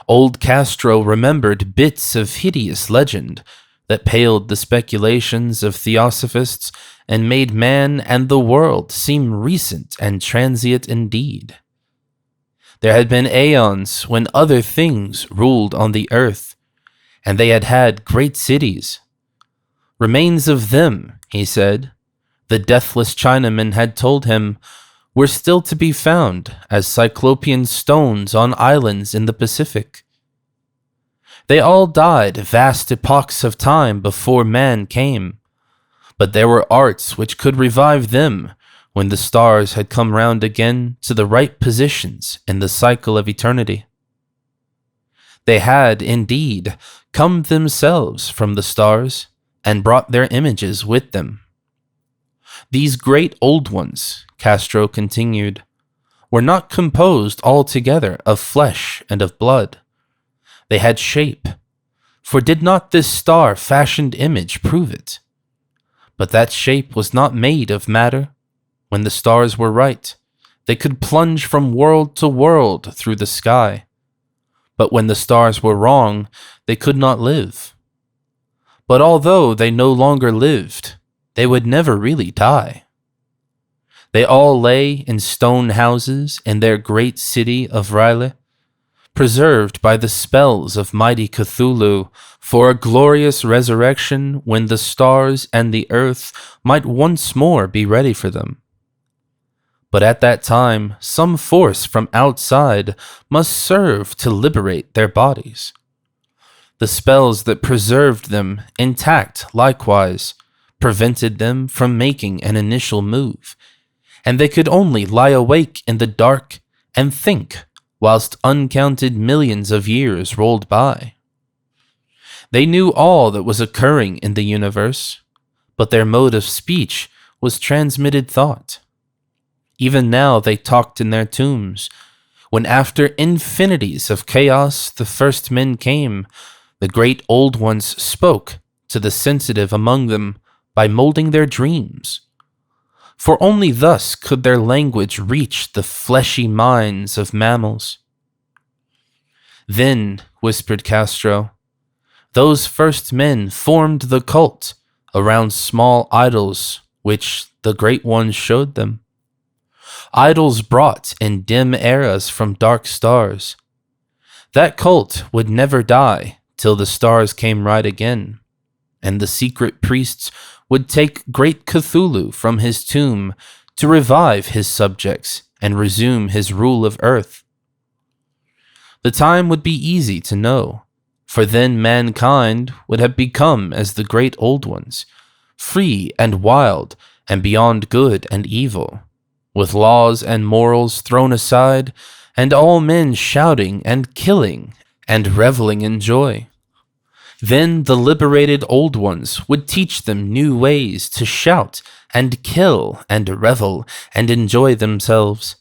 S1: Old Castro remembered bits of hideous legend that paled the speculations of theosophists and made man and the world seem recent and transient indeed. There had been aeons when other things ruled on the earth, and they had had great cities. Remains of them, he said, the deathless Chinaman had told him, were still to be found as cyclopean stones on islands in the Pacific. They all died vast epochs of time before man came, but there were arts which could revive them, when the stars had come round again to the right positions in the cycle of eternity. They had, indeed, come themselves from the stars and brought their images with them. These great old ones, Castro continued, were not composed altogether of flesh and of blood. They had shape, for did not this star-fashioned image prove it? But that shape was not made of matter. When the stars were right, they could plunge from world to world through the sky. But when the stars were wrong, they could not live. But although they no longer lived, they would never really die. They all lay in stone houses in their great city of Ryle, preserved by the spells of mighty Cthulhu for a glorious resurrection when the stars and the earth might once more be ready for them. But at that time, some force from outside must serve to liberate their bodies. The spells that preserved them intact likewise prevented them from making an initial move, and they could only lie awake in the dark and think whilst uncounted millions of years rolled by. They knew all that was occurring in the universe, but their mode of speech was transmitted thought. Even now they talked in their tombs, when after infinities of chaos the first men came. The great old ones spoke to the sensitive among them by molding their dreams. For only thus could their language reach the fleshy minds of mammals. Then, whispered Castro, those first men formed the cult around small idols which the great ones showed them. Idols brought in dim eras from dark stars. That cult would never die till the stars came right again, and the secret priests would take great Cthulhu from his tomb to revive his subjects and resume his rule of earth. The time would be easy to know, for then mankind would have become as the great old ones, free and wild and beyond good and evil, with laws and morals thrown aside, and all men shouting and killing and reveling in joy. Then the liberated old ones would teach them new ways to shout and kill and revel and enjoy themselves,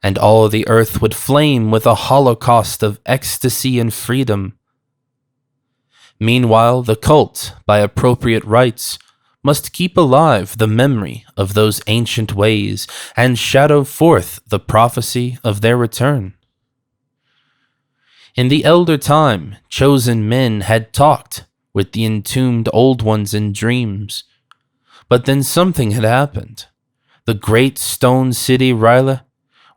S1: and all the earth would flame with a holocaust of ecstasy and freedom. Meanwhile, the cult, by appropriate rites, must keep alive the memory of those ancient ways and shadow forth the prophecy of their return. In the elder time, chosen men had talked with the entombed old ones in dreams. But then something had happened. The great stone city Ryle,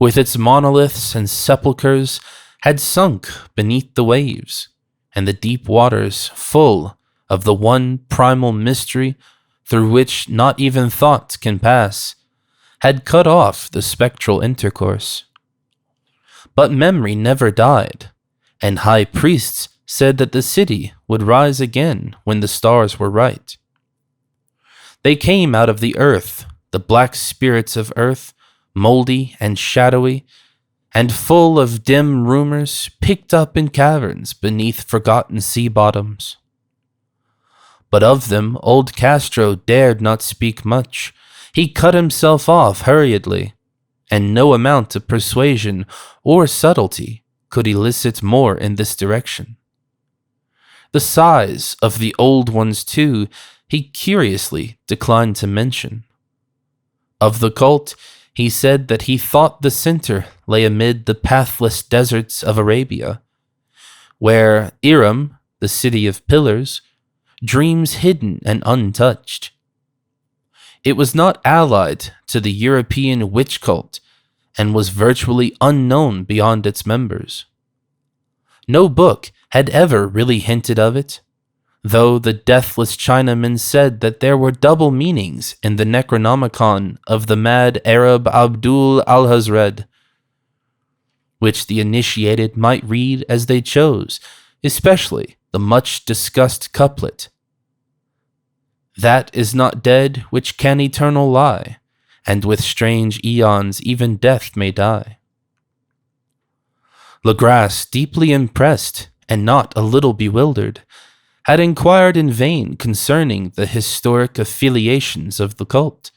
S1: with its monoliths and sepulchres, had sunk beneath the waves, and the deep waters, full of the one primal mystery through which not even thought can pass, had cut off the spectral intercourse. But memory never died, and high priests said that the city would rise again when the stars were right. They came out of the earth, the black spirits of earth, moldy and shadowy, and full of dim rumors picked up in caverns beneath forgotten sea bottoms. But of them old Castro dared not speak much. He cut himself off hurriedly, and no amount of persuasion or subtlety could elicit more in this direction. The size of the old ones, too, he curiously declined to mention. Of the cult, he said that he thought the center lay amid the pathless deserts of Arabia, where Iram, the city of pillars, dreams hidden and untouched. It was not allied to the European witch cult, and was virtually unknown beyond its members. No book had ever really hinted of it, though the deathless Chinaman said that there were double meanings in the Necronomicon of the mad Arab Abdul al-Hazred, which the initiated might read as they chose, especially the much-discussed couplet, "That is not dead which can eternal lie, and with strange eons even death may die. Legras, deeply impressed and not a little bewildered, had inquired in vain concerning the historic affiliations of the cult.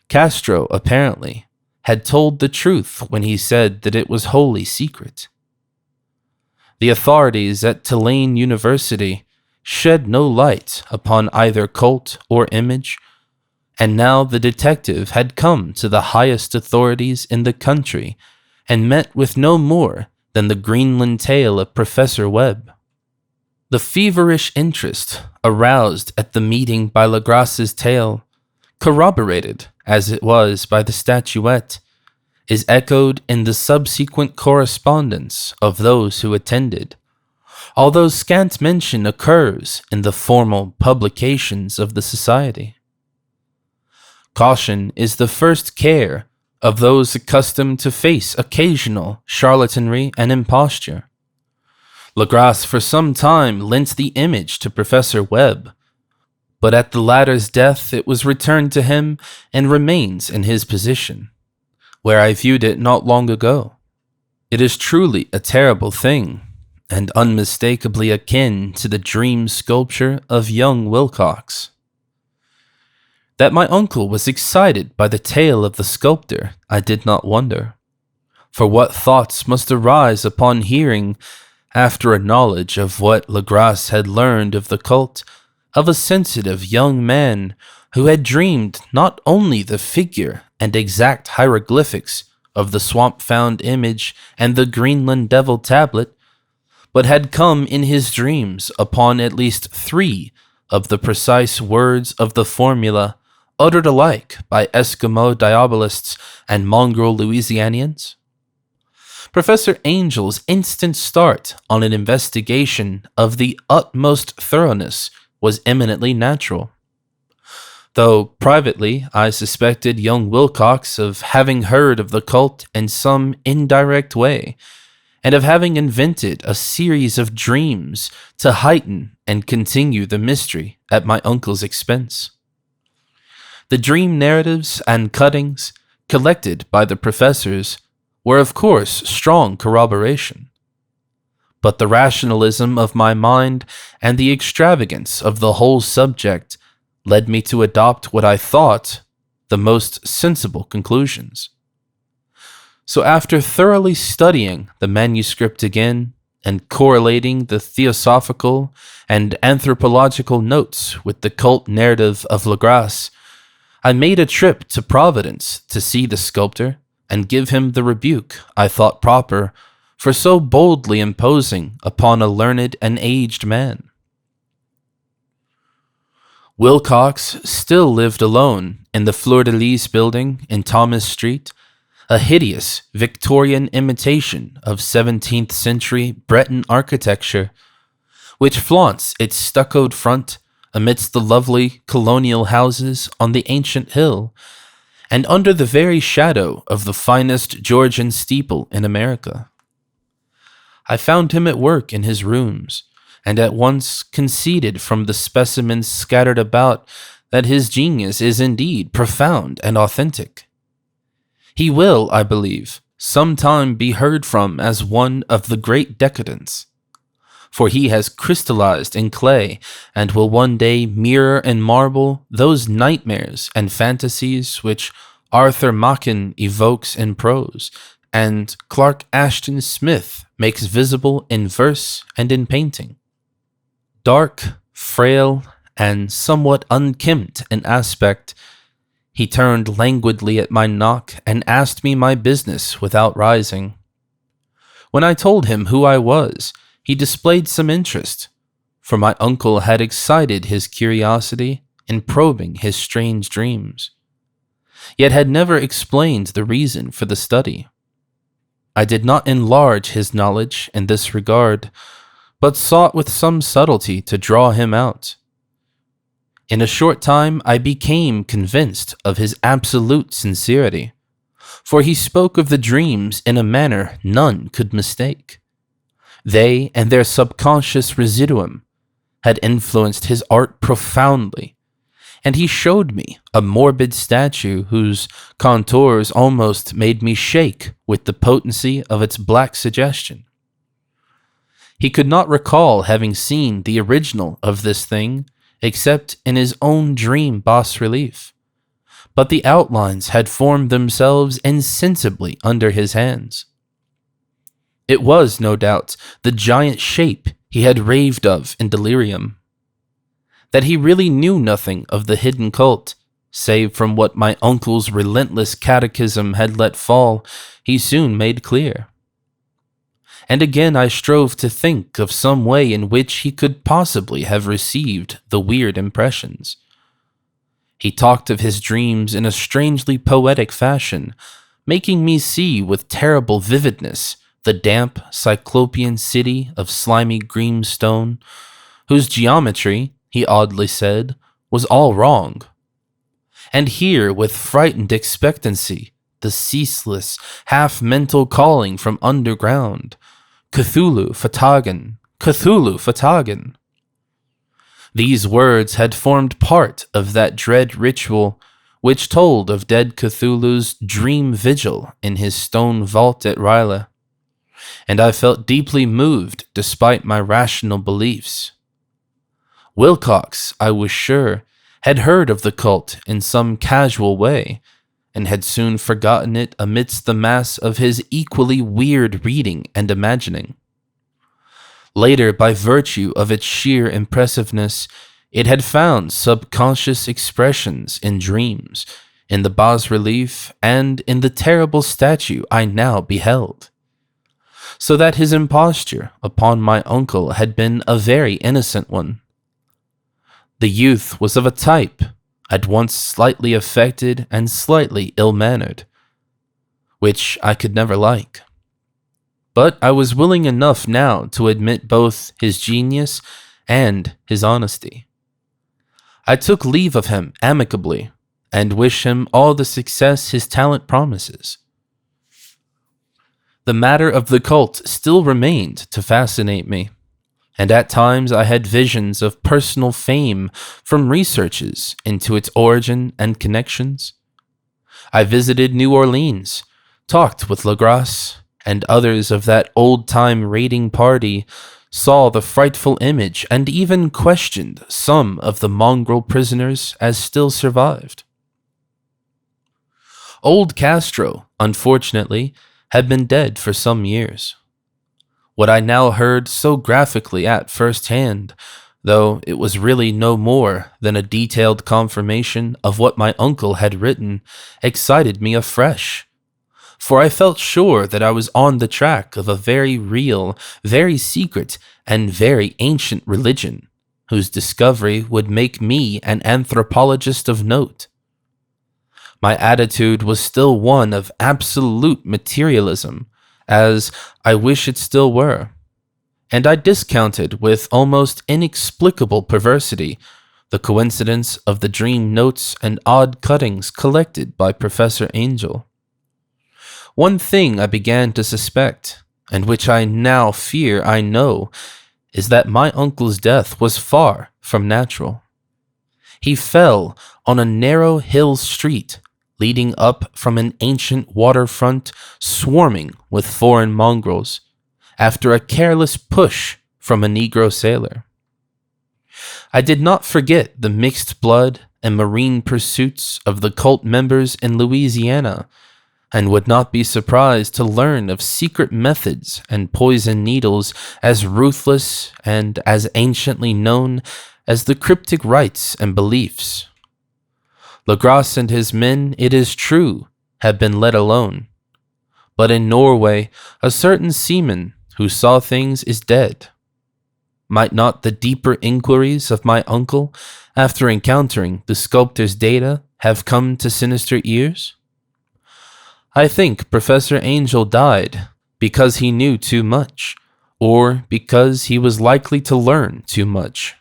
S1: Castro, apparently, had told the truth when he said that it was wholly secret. The authorities at Tulane University shed no light upon either cult or image, and now the detective had come to the highest authorities in the country and met with no more than the Greenland tale of Professor Webb. The feverish interest aroused at the meeting by Legras's tale, corroborated as it was by the statuette, is echoed in the subsequent correspondence of those who attended, although scant mention occurs in the formal publications of the society. Caution is the first care of those accustomed to face occasional charlatanry and imposture. Legras for some time lent the image to Professor Webb, but at the latter's death it was returned to him and remains in his possession, where I viewed it not long ago. It is truly a terrible thing, and unmistakably akin to the dream sculpture of young Wilcox. That my uncle was excited by the tale of the sculptor, I did not wonder. For what thoughts must arise upon hearing, after a knowledge of what Legras had learned of the cult, of a sensitive young man who had dreamed not only the figure and exact hieroglyphics of the swamp-found image and the Greenland devil tablet, but had come in his dreams upon at least 3 of the precise words of the formula uttered alike by Eskimo diabolists and mongrel Louisianians? Professor Angel's instant start on an investigation of the utmost thoroughness was eminently natural. Though privately I suspected young Wilcox of having heard of the cult in some indirect way, and of having invented a series of dreams to heighten and continue the mystery at my uncle's expense. The dream narratives and cuttings collected by the professors were of course strong corroboration, but the rationalism of my mind and the extravagance of the whole subject led me to adopt what I thought the most sensible conclusions. So after thoroughly studying the manuscript again and correlating the theosophical and anthropological notes with the cult narrative of Legras, I made a trip to Providence to see the sculptor and give him the rebuke I thought proper for so boldly imposing upon a learned and aged man. Wilcox still lived alone in the Fleur-de-Lis building in Thomas Street, a hideous Victorian imitation of 17th century Breton architecture, which flaunts its stuccoed front amidst the lovely colonial houses on the ancient hill, and under the very shadow of the finest Georgian steeple in America. I found him at work in his rooms, and at once conceded from the specimens scattered about that his genius is indeed profound and authentic. He will, I believe, sometime be heard from as one of the great decadents, for he has crystallized in clay and will one day mirror in marble those nightmares and fantasies which Arthur Machen evokes in prose, and Clark Ashton Smith makes visible in verse and in painting. Dark, frail, and somewhat unkempt in aspect, he turned languidly at my knock and asked me my business without rising. When I told him who I was, he displayed some interest, for my uncle had excited his curiosity in probing his strange dreams, yet had never explained the reason for the study. I did not enlarge his knowledge in this regard, but sought with some subtlety to draw him out. In a short time I became convinced of his absolute sincerity, for he spoke of the dreams in a manner none could mistake. They and their subconscious residuum had influenced his art profoundly, and he showed me a morbid statue whose contours almost made me shake with the potency of its black suggestion. He could not recall having seen the original of this thing except in his own dream bas-relief, but the outlines had formed themselves insensibly under his hands. It was, no doubt, the giant shape he had raved of in delirium. That he really knew nothing of the hidden cult, save from what my uncle's relentless catechism had let fall, he soon made clear. And again I strove to think of some way in which he could possibly have received the weird impressions. He talked of his dreams in a strangely poetic fashion, making me see with terrible vividness the damp cyclopean city of slimy green stone, whose geometry, he oddly said, was all wrong. And hear with frightened expectancy the ceaseless, half-mental calling from underground, Cthulhu Fatagan, Cthulhu Fatagan. These words had formed part of that dread ritual which told of dead Cthulhu's dream vigil in his stone vault at R'lyeh, and I felt deeply moved despite my rational beliefs. Wilcox, I was sure, had heard of the cult in some casual way, and had soon forgotten it amidst the mass of his equally weird reading and imagining. Later, by virtue of its sheer impressiveness, it had found subconscious expressions in dreams, in the bas-relief, and in the terrible statue I now beheld. So that his imposture upon my uncle had been a very innocent one. The youth was of a type, at once slightly affected and slightly ill-mannered, which I could never like. But I was willing enough now to admit both his genius and his honesty. I took leave of him amicably, and wished him all the success his talent promises. The matter of the cult still remained to fascinate me, and at times I had visions of personal fame from researches into its origin and connections. I visited New Orleans, talked with Legras, and others of that old-time raiding party, saw the frightful image, and even questioned some of the mongrel prisoners as still survived. Old Castro, unfortunately, had been dead for some years. What I now heard so graphically at first hand, though it was really no more than a detailed confirmation of what my uncle had written, excited me afresh. For I felt sure that I was on the track of a very real, very secret, and very ancient religion, whose discovery would make me an anthropologist of note. My attitude was still one of absolute materialism, as I wish it still were, and I discounted with almost inexplicable perversity the coincidence of the dream notes and odd cuttings collected by Professor Angel. One thing I began to suspect, and which I now fear I know, is that my uncle's death was far from natural. He fell on a narrow hill street leading up from an ancient waterfront swarming with foreign mongrels, after a careless push from a Negro sailor. I did not forget the mixed blood and marine pursuits of the cult members in Louisiana, and would not be surprised to learn of secret methods and poison needles as ruthless and as anciently known as the cryptic rites and beliefs. Legras and his men, it is true, have been let alone, but in Norway a certain seaman who saw things is dead. Might not the deeper inquiries of my uncle, after encountering the sculptor's data, have come to sinister ears? I think Professor Angel died because he knew too much, or because he was likely to learn too much.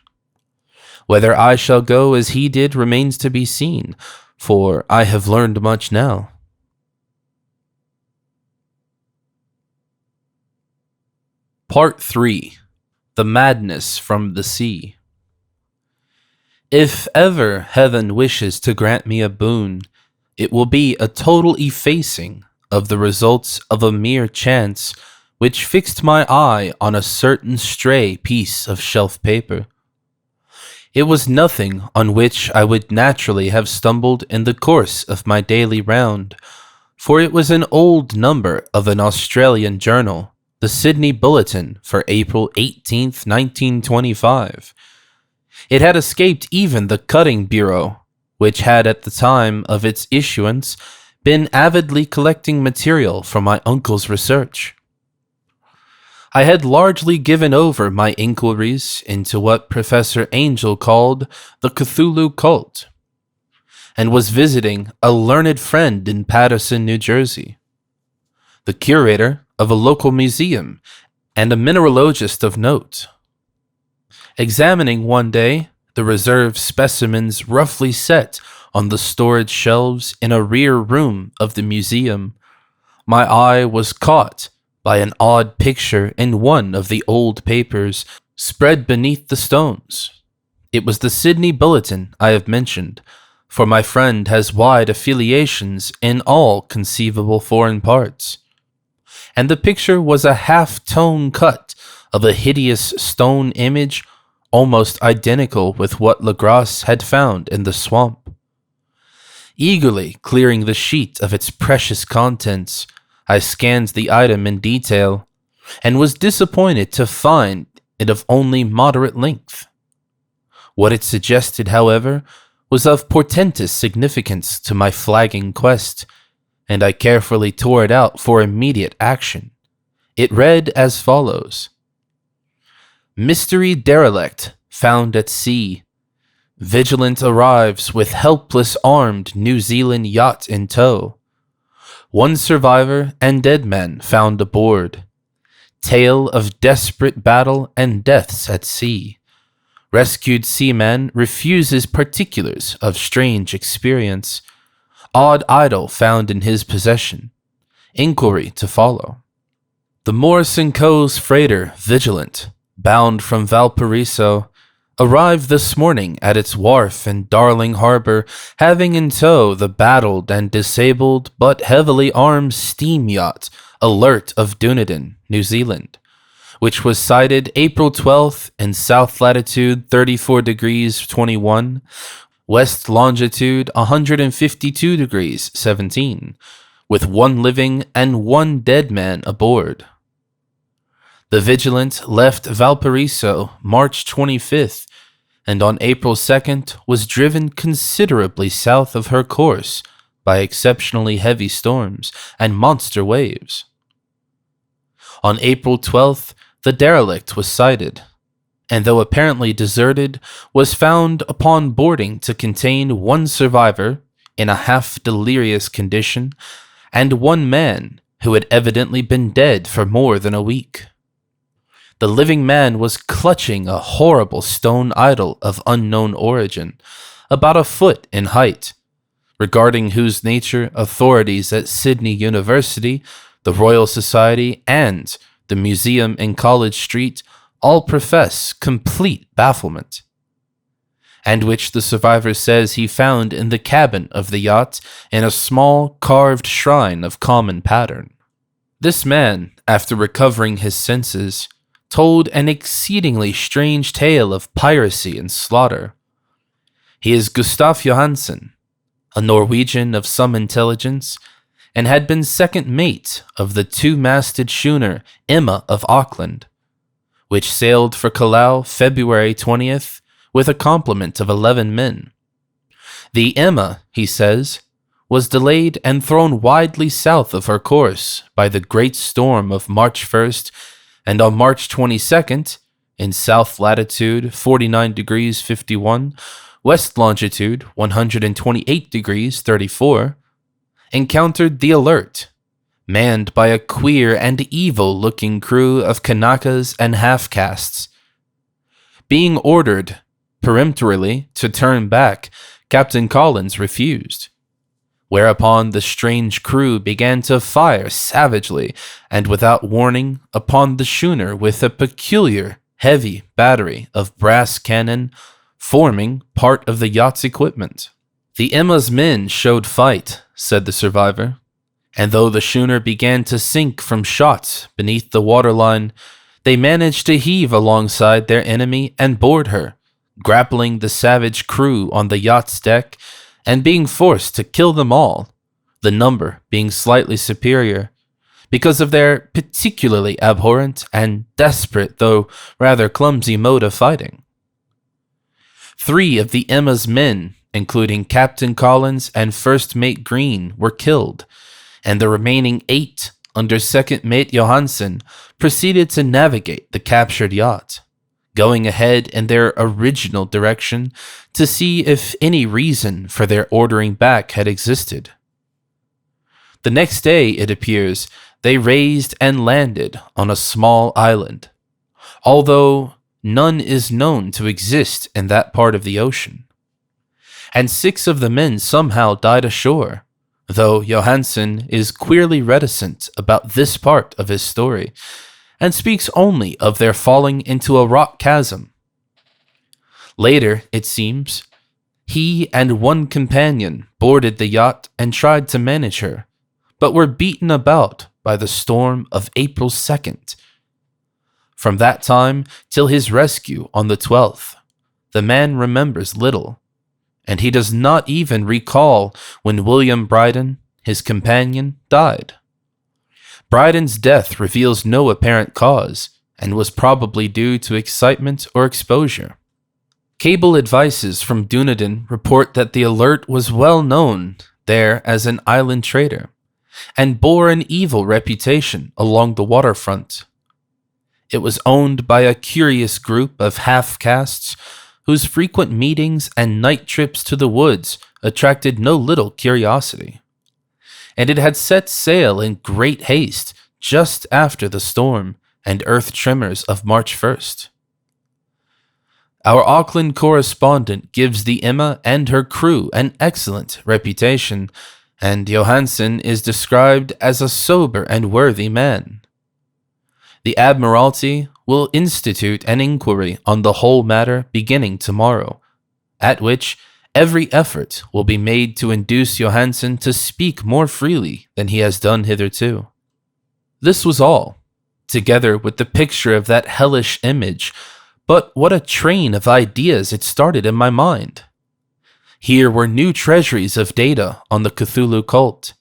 S1: Whether I shall go as he did remains to be seen, for I have learned much now. Part 3. The Madness from the Sea. If ever heaven wishes to grant me a boon, it will be a total effacing of the results of a mere chance which fixed my eye on a certain stray piece of shelf paper. It was nothing on which I would naturally have stumbled in the course of my daily round, for it was an old number of an Australian journal, the Sydney Bulletin for April 18th, 1925. It had escaped even the Cutting Bureau, which had at the time of its issuance been avidly collecting material for my uncle's research. I had largely given over my inquiries into what Professor Angel called the Cthulhu cult, and was visiting a learned friend in Paterson, New Jersey, the curator of a local museum and a mineralogist of note. Examining one day the reserved specimens roughly set on the storage shelves in a rear room of the museum, my eye was caught by an odd picture in one of the old papers spread beneath the stones. It was the Sydney Bulletin I have mentioned, for my friend has wide affiliations in all conceivable foreign parts. And the picture was a half-tone cut of a hideous stone image almost identical with what Legras had found in the swamp. Eagerly clearing the sheet of its precious contents, I scanned the item in detail, and was disappointed to find it of only moderate length. What it suggested, however, was of portentous significance to my flagging quest, and I carefully tore it out for immediate action. It read as follows: Mystery derelict found at sea. Vigilant arrives with helpless armed New Zealand yacht in tow. One survivor and dead man found aboard. Tale of desperate battle and deaths at sea. Rescued seaman refuses particulars of strange experience. Odd idol found in his possession. Inquiry to follow. The Morrison Co's freighter Vigilant, bound from Valparaiso, arrived this morning at its wharf in Darling Harbor, having in tow the battled and disabled but heavily armed steam yacht Alert of Dunedin, New Zealand, which was sighted April 12th in south latitude 34 degrees 21, west longitude 152 degrees 17, with one living and one dead man aboard. The Vigilant left Valparaiso March 25th, and on April 2nd was driven considerably south of her course by exceptionally heavy storms and monster waves. On April 12th, the derelict was sighted, and though apparently deserted, was found upon boarding to contain one survivor in a half-delirious condition and one man who had evidently been dead for more than a week. The living man was clutching a horrible stone idol of unknown origin, about a foot in height, regarding whose nature authorities at Sydney University, the Royal Society, and the museum in College Street all profess complete bafflement, and which the survivor says he found in the cabin of the yacht in a small carved shrine of common pattern. This man, after recovering his senses, told an exceedingly strange tale of piracy and slaughter. He is Gustav Johansen, a Norwegian of some intelligence, and had been second mate of the two-masted schooner Emma of Auckland, which sailed for Callao February 20th with a complement of 11 men. The Emma, he says, was delayed and thrown widely south of her course by the great storm of March 1st, and on March 22nd, in south latitude 49 degrees 51, west longitude 128 degrees 34, encountered the Alert, manned by a queer and evil-looking crew of Kanakas and half-castes. Being ordered peremptorily to turn back, Captain Collins refused, whereupon the strange crew began to fire savagely and without warning upon the schooner with a peculiar heavy battery of brass cannon forming part of the yacht's equipment. The Emma's men showed fight, said the survivor, and though the schooner began to sink from shots beneath the waterline, they managed to heave alongside their enemy and board her, grappling the savage crew on the yacht's deck and being forced to kill them all, the number being slightly superior, because of their particularly abhorrent and desperate, though rather clumsy mode of fighting. 3 of the Emma's men, including Captain Collins and First Mate Green, were killed, and the remaining 8, under Second Mate Johansen, proceeded to navigate the captured yacht, going ahead in their original direction to see if any reason for their ordering back had existed. The next day, it appears, they raised and landed on a small island, although none is known to exist in that part of the ocean. And 6 of the men somehow died ashore, though Johansen is queerly reticent about this part of his story, and speaks only of their falling into a rock chasm. Later, it seems, he and one companion boarded the yacht and tried to manage her, but were beaten about by the storm of April 2nd. From that time till his rescue on the 12th, the man remembers little, and he does not even recall when William Bryden, his companion, died. Bryden's death reveals no apparent cause, and was probably due to excitement or exposure. Cable advices from Dunedin report that the Alert was well known there as an island trader, and bore an evil reputation along the waterfront. It was owned by a curious group of half-castes whose frequent meetings and night trips to the woods attracted no little curiosity, and it had set sail in great haste just after the storm and earth tremors of March 1st. Our Auckland correspondent gives the Emma and her crew an excellent reputation, and Johansen is described as a sober and worthy man. The Admiralty will institute an inquiry on the whole matter beginning tomorrow, at which every effort will be made to induce Johansen to speak more freely than he has done hitherto. This was all, together with the picture of that hellish image, but what a train of ideas it started in my mind. Here were new treasuries of data on the Cthulhu cult,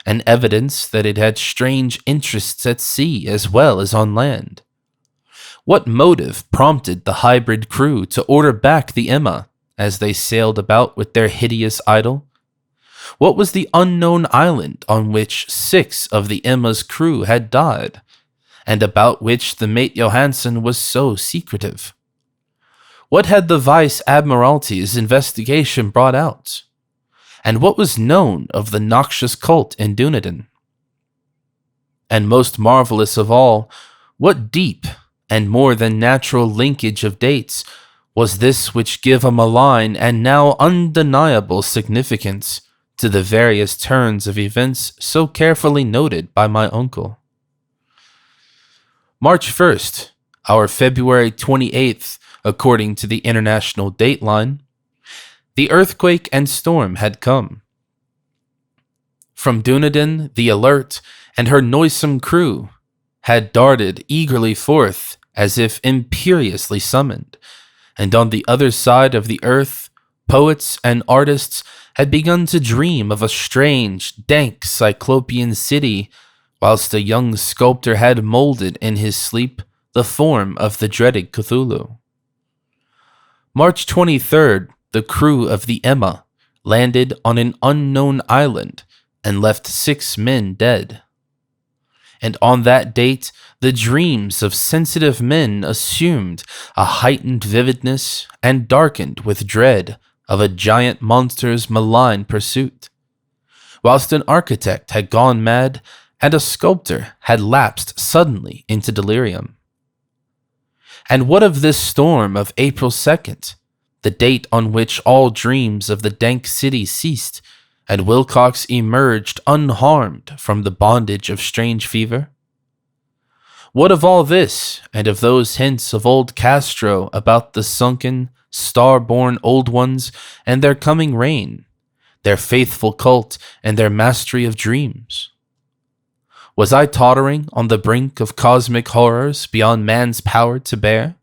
S1: and evidence that it had strange interests at sea as well as on land. What motive prompted the hybrid crew to order back the Emma as they sailed about with their hideous idol? What was the unknown island on which 6 of the Emma's crew had died, and about which the mate Johansen was so secretive? What had the Vice Admiralty's investigation brought out? And what was known of the noxious cult in Dunedin? And most marvelous of all, what deep and more than natural linkage of dates was this which give a malign and now undeniable significance to the various turns of events so carefully noted by my uncle? March 1st, our February 28th, according to the international dateline, the earthquake and storm had come. From Dunedin, the Alert and her noisome crew had darted eagerly forth as if imperiously summoned, and on the other side of the earth, poets and artists had begun to dream of a strange, dank cyclopean city, whilst a young sculptor had molded in his sleep the form of the dreaded Cthulhu. March 23rd, the crew of the Emma landed on an unknown island and left 6 men dead. And on that date, the dreams of sensitive men assumed a heightened vividness and darkened with dread of a giant monster's malign pursuit, whilst an architect had gone mad and a sculptor had lapsed suddenly into delirium. And what of this storm of April 2nd, the date on which all dreams of the dank city ceased, and Wilcox emerged unharmed from the bondage of strange fever? What of all this, and of those hints of old Castro about the sunken, star-born old ones and their coming reign, their faithful cult and their mastery of dreams. Was I tottering on the brink of cosmic horrors beyond man's power to bear?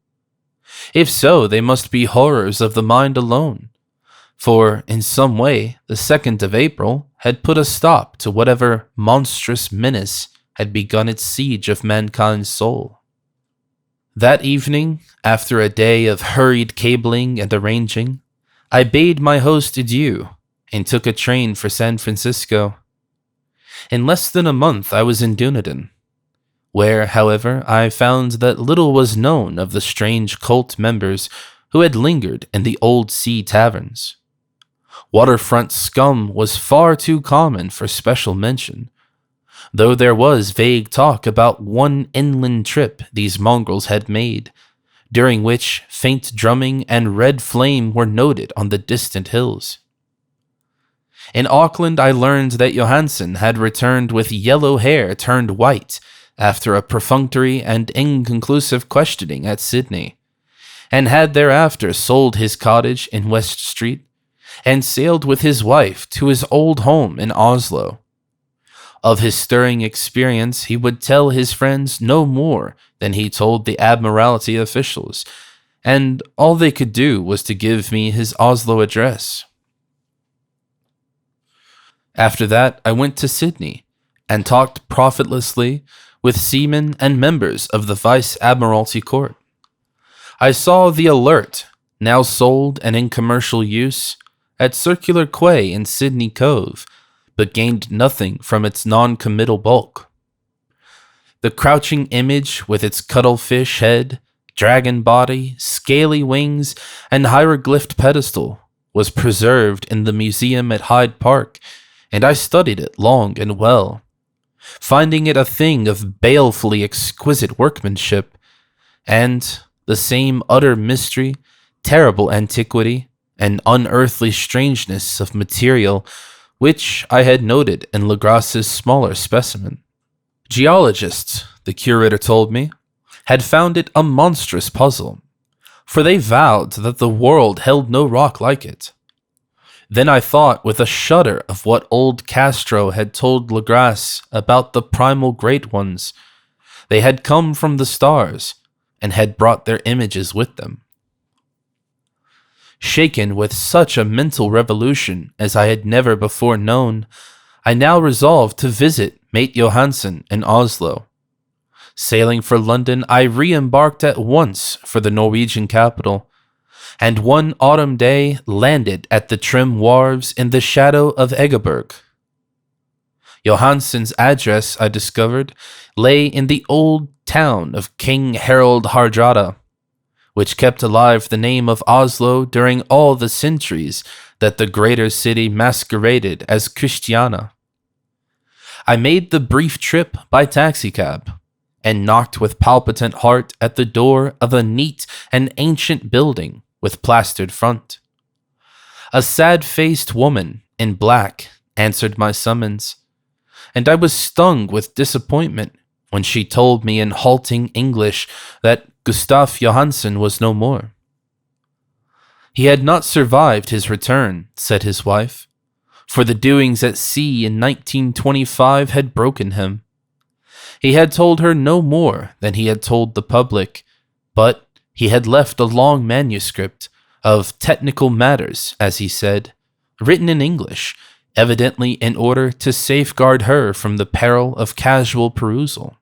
S1: If so, they must be horrors of the mind alone, for in some way the 2nd of April had put a stop to whatever monstrous menace had begun its siege of mankind's soul. That evening, after a day of hurried cabling and arranging, I bade my host adieu and took a train for San Francisco. In less than a month I was in Dunedin, where, however, I found that little was known of the strange cult members who had lingered in the old sea taverns. Waterfront scum was far too common for special mention, though there was vague talk about one inland trip these mongrels had made, during which faint drumming and red flame were noted on the distant hills. In Auckland, I learned that Johansen had returned with yellow hair turned white after a perfunctory and inconclusive questioning at Sydney, and had thereafter sold his cottage in West Street and sailed with his wife to his old home in Oslo. Of his stirring experience, he would tell his friends no more than he told the Admiralty officials, and all they could do was to give me his Oslo address. After that, I went to Sydney and talked profitlessly with seamen and members of the Vice Admiralty Court. I saw the Alert, now sold and in commercial use, at Circular Quay in Sydney Cove, but gained nothing from its non-committal bulk. The crouching image with its cuttlefish head, dragon body, scaly wings, and hieroglyphed pedestal was preserved in the museum at Hyde Park, and I studied it long and well, finding it a thing of balefully exquisite workmanship, and the same utter mystery, terrible antiquity, and unearthly strangeness of material which I had noted in Legras's smaller specimen. Geologists, the curator told me, had found it a monstrous puzzle, for they vowed that the world held no rock like it. Then I thought with a shudder of what old Castro had told Legras about the primal great ones. They had come from the stars and had brought their images with them. Shaken with such a mental revolution as I had never before known, I now resolved to visit Mate Johansen in Oslo. Sailing for London, I re-embarked at once for the Norwegian capital, and one autumn day landed at the trim wharves in the shadow of Egeberg. Johansen's address, I discovered, lay in the old town of King Harald Hardrada, which kept alive the name of Oslo during all the centuries that the greater city masqueraded as Christiania. I made the brief trip by taxicab, and knocked with palpitant heart at the door of a neat and ancient building with plastered front. A sad-faced woman in black answered my summons, and I was stung with disappointment when she told me in halting English that Gustav Johansen was no more. He had not survived his return, said his wife, for the doings at sea in 1925 had broken him. He had told her no more than he had told the public, but he had left a long manuscript of technical matters, as he said, written in English, evidently in order to safeguard her from the peril of casual perusal.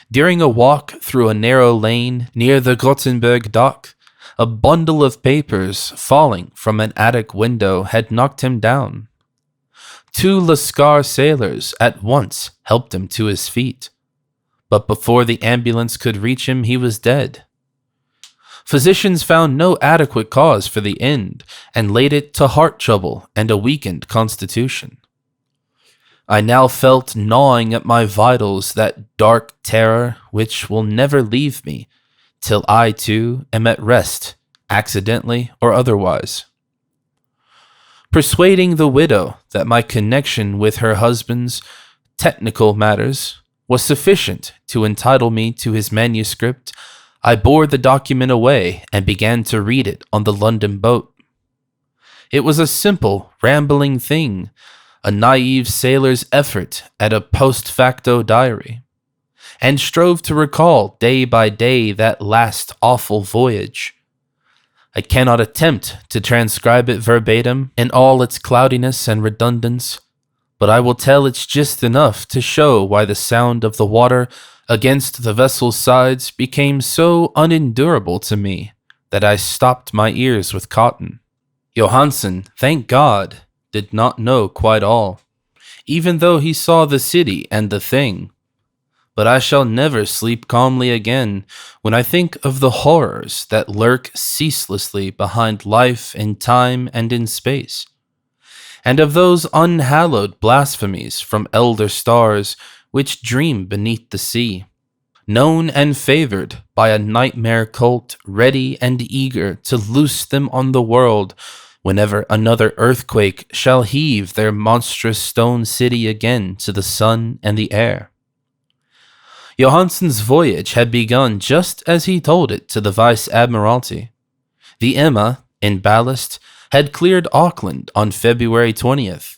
S1: During a walk through a narrow lane near the Gothenburg dock, a bundle of papers falling from an attic window had knocked him down. 2 Lascar sailors at once helped him to his feet, but before the ambulance could reach him, he was dead. Physicians found no adequate cause for the end and laid it to heart trouble and a weakened constitution. I now felt gnawing at my vitals that dark terror which will never leave me till I too am at rest, accidentally or otherwise. Persuading the widow that my connection with her husband's technical matters was sufficient to entitle me to his manuscript, I bore the document away and began to read it on the London boat. It was a simple, rambling thing, a naive sailor's effort at a post facto diary, and strove to recall day by day that last awful voyage. I cannot attempt to transcribe it verbatim in all its cloudiness and redundance, but I will tell its gist enough to show why the sound of the water against the vessel's sides became so unendurable to me that I stopped my ears with cotton. Johansen, thank God, did not know quite all, even though he saw the city and the thing. But I shall never sleep calmly again when I think of the horrors that lurk ceaselessly behind life in time and in space, and of those unhallowed blasphemies from elder stars which dream beneath the sea, known and favored by a nightmare cult ready and eager to loose them on the world whenever another earthquake shall heave their monstrous stone city again to the sun and the air. Johansen's voyage had begun just as he told it to the Vice-Admiralty. The Emma, in ballast, had cleared Auckland on February 20th,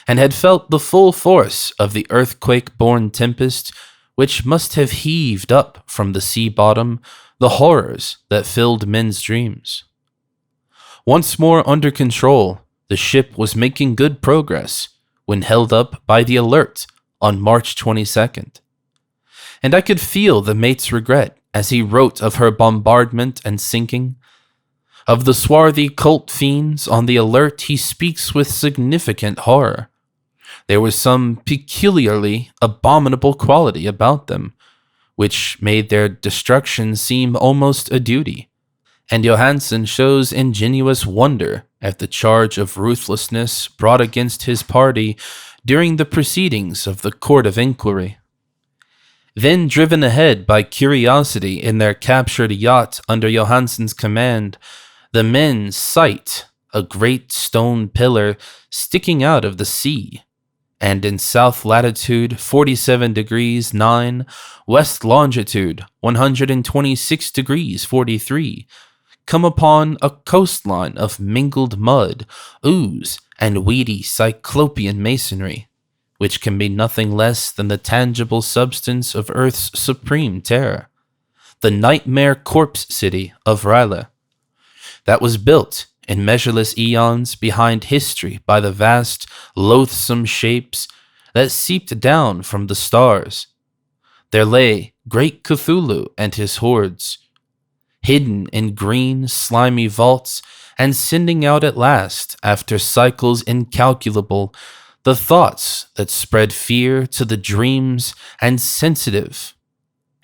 S1: and had felt the full force of the earthquake-born tempest which must have heaved up from the sea bottom the horrors that filled men's dreams. Once more under control, the ship was making good progress when held up by the Alert on March 22nd. And I could feel the mate's regret as he wrote of her bombardment and sinking. Of the swarthy cult fiends on the Alert he speaks with significant horror. There was some peculiarly abominable quality about them, which made their destruction seem almost a duty. And Johansen shows ingenuous wonder at the charge of ruthlessness brought against his party during the proceedings of the Court of Inquiry. Then driven ahead by curiosity in their captured yacht under Johansen's command, the men sight a great stone pillar sticking out of the sea, and in south latitude 47 degrees 9, west longitude 126 degrees 43, come upon a coastline of mingled mud, ooze, and weedy cyclopean masonry, which can be nothing less than the tangible substance of Earth's supreme terror, the nightmare corpse city of R'lyeh, that was built in measureless eons behind history by the vast, loathsome shapes that seeped down from the stars. There lay great Cthulhu and his hordes, hidden in green, slimy vaults, and sending out at last, after cycles incalculable, the thoughts that spread fear to the dreams and sensitive,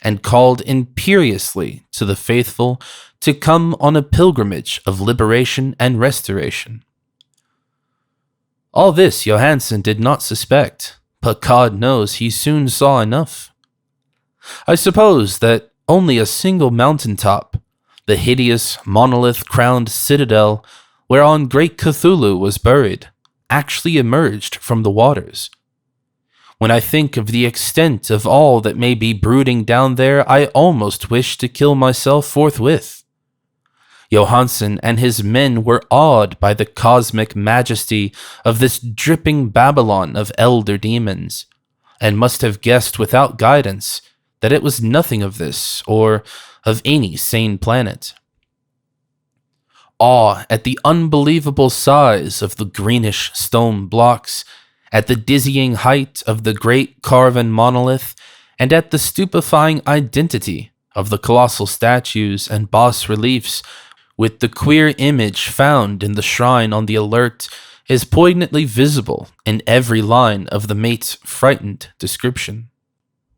S1: and called imperiously to the faithful to come on a pilgrimage of liberation and restoration. All this Johansen did not suspect, but God knows he soon saw enough. I suppose that only a single mountaintop, the hideous monolith-crowned citadel whereon great Cthulhu was buried, actually emerged from the waters. When I think of the extent of all that may be brooding down there, I almost wish to kill myself forthwith. Johansen and his men were awed by the cosmic majesty of this dripping Babylon of elder demons, and must have guessed without guidance that it was nothing of this, or of any sane planet. Awe at the unbelievable size of the greenish stone blocks, at the dizzying height of the great carven monolith, and at the stupefying identity of the colossal statues and bas-reliefs with the queer image found in the shrine on the Alert is poignantly visible in every line of the mate's frightened description.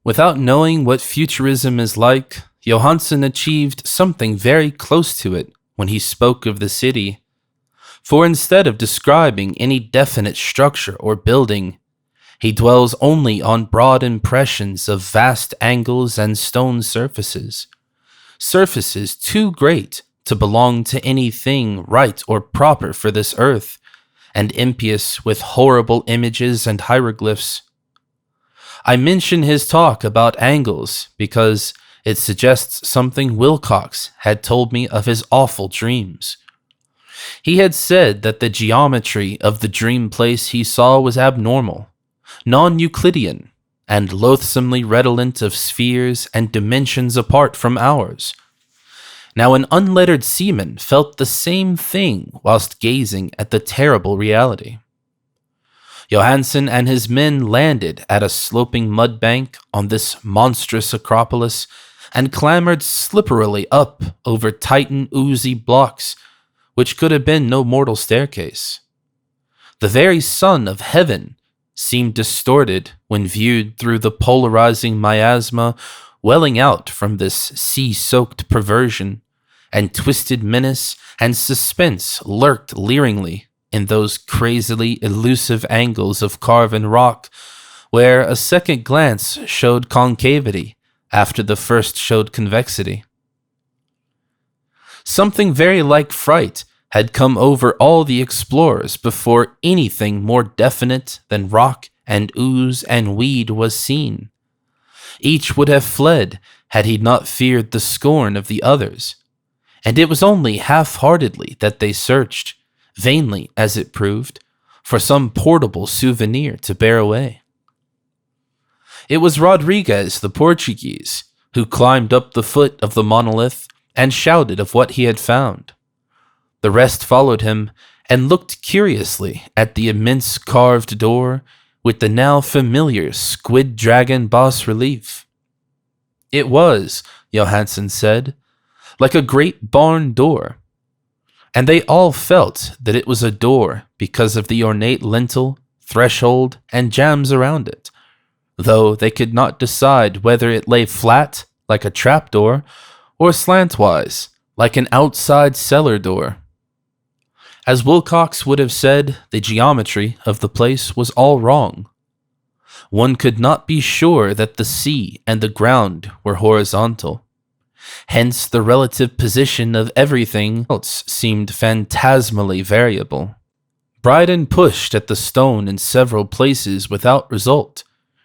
S1: Without knowing what futurism is like, Johansen achieved something very close to it when he spoke of the city. For instead of describing any definite structure or building, he dwells only on broad impressions of vast angles and stone surfaces, surfaces too great to belong to anything right or proper for this earth, and impious with horrible images and hieroglyphs. I mention his talk about angles because, It suggests something Wilcox had told me of his awful dreams. He had said that the geometry of the dream place he saw was abnormal, non-Euclidean, and loathsomely redolent of spheres and dimensions apart from ours. Now an unlettered seaman felt the same thing whilst gazing at the terrible reality. Johansen and his men landed at a sloping mud bank on this monstrous acropolis and clambered slipperily up over Titan oozy blocks, which could have been no mortal staircase. The very sun of heaven seemed distorted when viewed through the polarizing miasma welling out from this sea-soaked perversion, and twisted menace and suspense lurked leeringly in those crazily elusive angles of carven rock, where a second glance showed concavity after the first showed convexity. Something very like fright had come over all the explorers before anything more definite than rock and ooze and weed was seen. Each would have fled had he not feared the scorn of the others, and it was only half-heartedly that they searched, vainly as it proved, for some portable souvenir to bear away. It was Rodriguez the Portuguese who climbed up the foot of the monolith and shouted of what he had found. The rest followed him and looked curiously at the immense carved door with the now familiar squid dragon bas-relief. It was, Johansen said, like a great barn door, and they all felt that it was a door because of the ornate lintel, threshold, and jambs around it, though they could not decide whether it lay flat, like a trapdoor, or slantwise, like an outside cellar door. As Wilcox would have said, the geometry of the place was all wrong. One could not be sure that the sea and the ground were horizontal. Hence, the relative position of everything else seemed phantasmally variable. Bryden pushed at the stone in several places without result.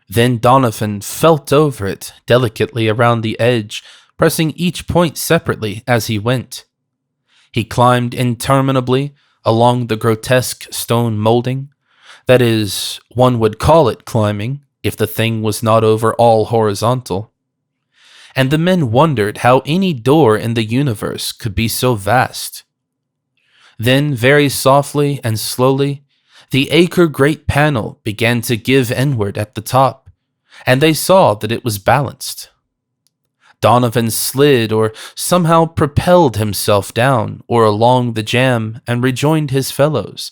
S1: Then Donovan felt over it delicately around the edge, pressing each point separately as he went. He climbed interminably along the grotesque stone molding. That is, one would call it climbing if the thing was not over all horizontal. And the men wondered how any door in the universe could be so vast. Then, very softly and slowly, the acre-great panel began to give inward at the top, and they saw that it was balanced. Donovan slid or somehow propelled himself down or along the jamb and rejoined his fellows,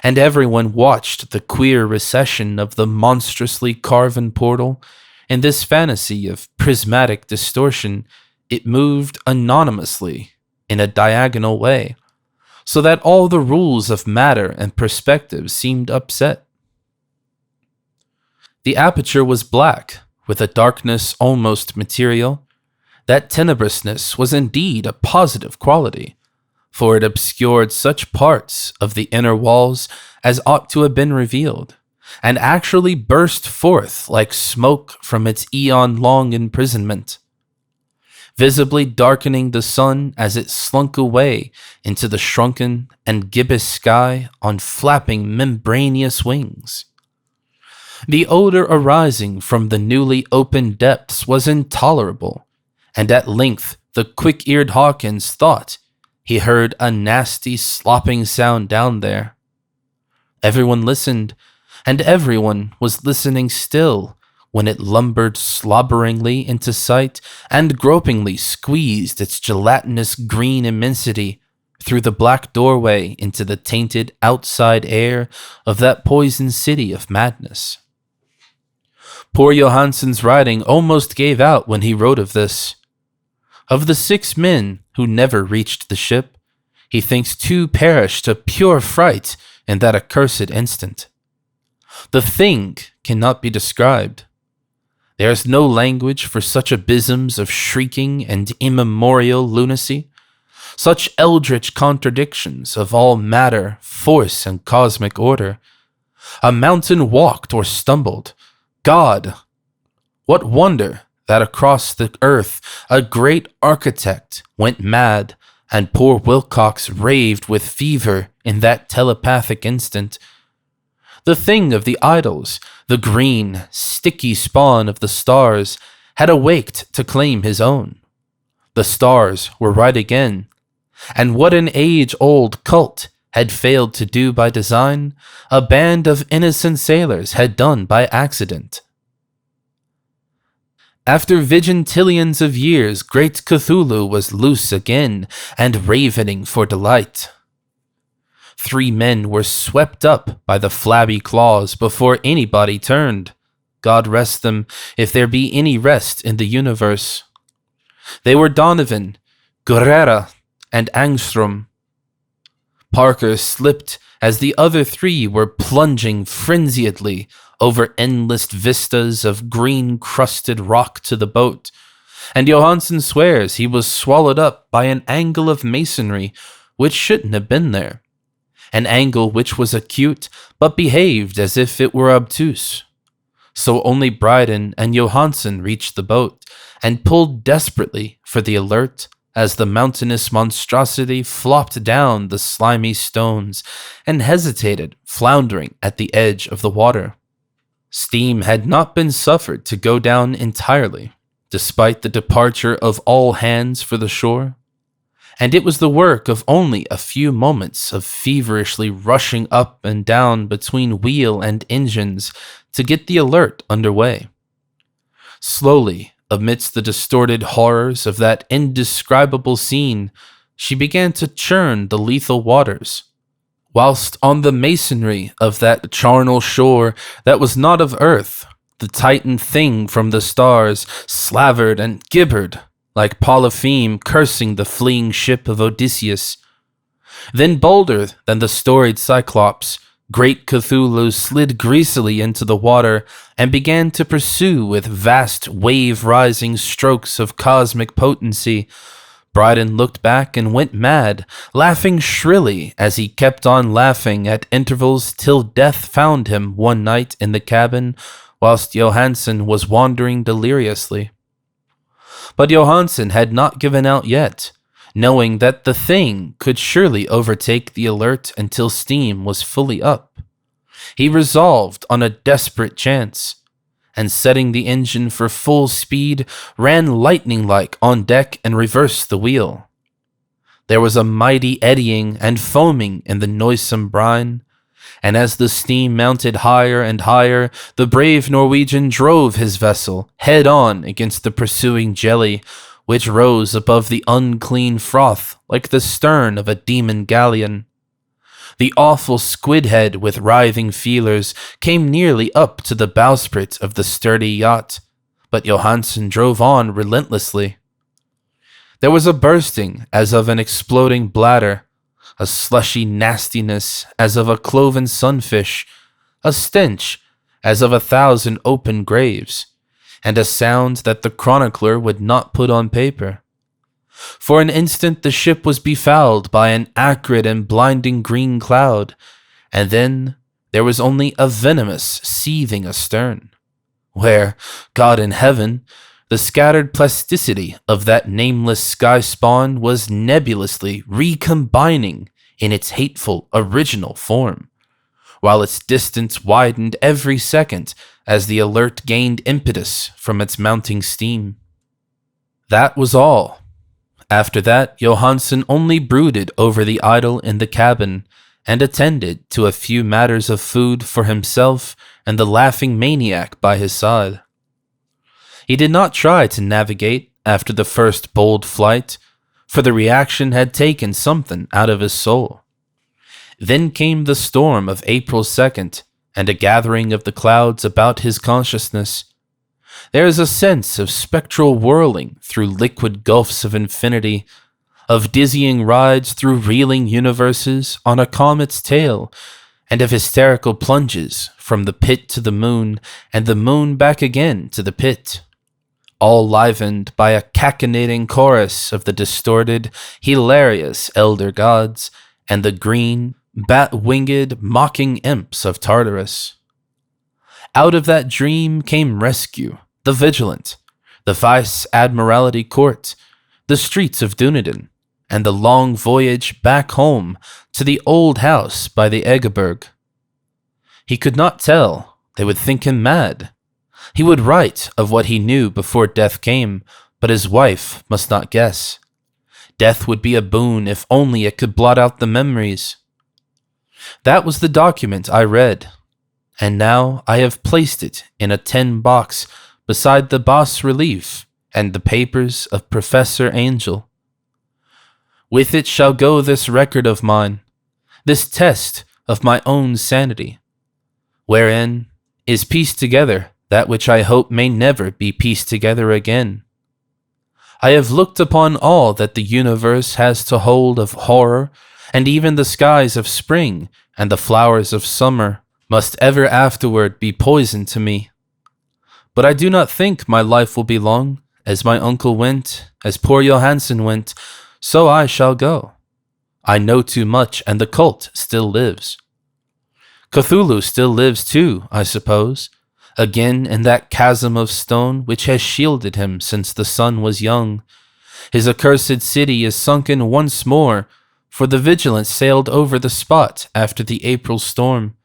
S1: and everyone watched the queer recession of the monstrously carven portal. In this fantasy of prismatic distortion, it moved anonymously in a diagonal way, so that all the rules of matter and perspective seemed upset. The aperture was black, with a darkness almost material. That tenebrousness was indeed a positive quality, for it obscured such parts of the inner walls as ought to have been revealed, and actually burst forth like smoke from its eon-long imprisonment, visibly darkening the sun as it slunk away into the shrunken and gibbous sky on flapping membranous wings. The odor arising from the newly opened depths was intolerable, and at length the quick-eared Hawkins thought he heard a nasty slopping sound down there. Everyone listened, and everyone was listening still when it lumbered slobberingly into sight and gropingly squeezed its gelatinous green immensity through the black doorway into the tainted outside air of that poison city of madness. Poor Johansen's writing almost gave out when he wrote of this. Of the 6 men who never reached the ship, he thinks 2 perished of pure fright in that accursed instant. The thing cannot be described. There is no language for such abysms of shrieking and immemorial lunacy, such eldritch contradictions of all matter, force, and cosmic order. A mountain walked or stumbled. God! What wonder that across the earth a great architect went mad, and poor Wilcox raved with fever in that telepathic instant. The thing of the idols, the green, sticky spawn of the stars, had awaked to claim his own. The stars were right again, and what an age-old cult had failed to do by design, a band of innocent sailors had done by accident. After vigintillions of years, great Cthulhu was loose again and ravening for delight. 3 men were swept up by the flabby claws before anybody turned. God rest them, if there be any rest in the universe. They were Donovan, Guerrera, and Angstrom. Parker slipped as the other 3 were plunging frenziedly over endless vistas of green-crusted rock to the boat, and Johansen swears he was swallowed up by an angle of masonry which shouldn't have been there, an angle which was acute but behaved as if it were obtuse. So only Bryden and Johansen reached the boat and pulled desperately for the Alert as the mountainous monstrosity flopped down the slimy stones and hesitated, floundering at the edge of the water. Steam had not been suffered to go down entirely, despite the departure of all hands for the shore, and it was the work of only a few moments of feverishly rushing up and down between wheel and engines to get the Alert underway. Slowly, amidst the distorted horrors of that indescribable scene, she began to churn the lethal waters, whilst on the masonry of that charnel shore that was not of earth, the titan thing from the stars slavered and gibbered, like Polypheme cursing the fleeing ship of Odysseus. Then bolder than the storied Cyclops, great Cthulhu slid greasily into the water and began to pursue with vast wave-rising strokes of cosmic potency. Bryden looked back and went mad, laughing shrilly as he kept on laughing at intervals till death found him one night in the cabin, whilst Johansen was wandering deliriously. But Johansen had not given out yet, knowing that the thing could surely overtake the Alert until steam was fully up. He resolved on a desperate chance, and setting the engine for full speed, ran lightning-like on deck and reversed the wheel. There was a mighty eddying and foaming in the noisome brine, and as the steam mounted higher and higher, the brave Norwegian drove his vessel head-on against the pursuing jelly, which rose above the unclean froth like the stern of a demon galleon. The awful squid head with writhing feelers came nearly up to the bowsprit of the sturdy yacht, but Johansen drove on relentlessly. There was a bursting as of an exploding bladder, a slushy nastiness as of a cloven sunfish, a stench as of 1,000 open graves, and a sound that the chronicler would not put on paper. For an instant the ship was befouled by an acrid and blinding green cloud, and then there was only a venomous seething astern, where, God in heaven, the scattered plasticity of that nameless sky spawn was nebulously recombining in its hateful original form, while its distance widened every second as the Alert gained impetus from its mounting steam. That was all. After that, Johansen only brooded over the idol in the cabin and attended to a few matters of food for himself and the laughing maniac by his side. He did not try to navigate after the first bold flight, for the reaction had taken something out of his soul. Then came the storm of April 2nd, and a gathering of the clouds about his consciousness. There is a sense of spectral whirling through liquid gulfs of infinity, of dizzying rides through reeling universes on a comet's tail, and of hysterical plunges from the pit to the moon, and the moon back again to the pit, all livened by a cachinnating chorus of the distorted, hilarious elder gods, and the green, bat-winged, mocking imps of Tartarus. Out of that dream came rescue, the vigilant, The Vice Admiralty Court, the streets of Dunedin, and the long voyage back home to the old house by the Egeberg. He could not tell. They would think him mad. He would write of what he knew before death came, but his wife must not guess. Death would be a boon if only it could blot out the memories. That was the document I read, and now I have placed it in a tin box beside the bas relief and the papers of Professor Angel. With it shall go this record of mine, this test of my own sanity, wherein is pieced together that which I hope may never be pieced together again. I have looked upon all that the universe has to hold of horror, and even the skies of spring and the flowers of summer must ever afterward be poison to me. But I do not think my life will be long. As my uncle went, as poor Johansen went, so I shall go. I know too much, and the cult still lives. Cthulhu still lives too, I suppose, again in that chasm of stone which has shielded him since the sun was young. His accursed city is sunken once more, for the Vigilance sailed over the spot after the April storm.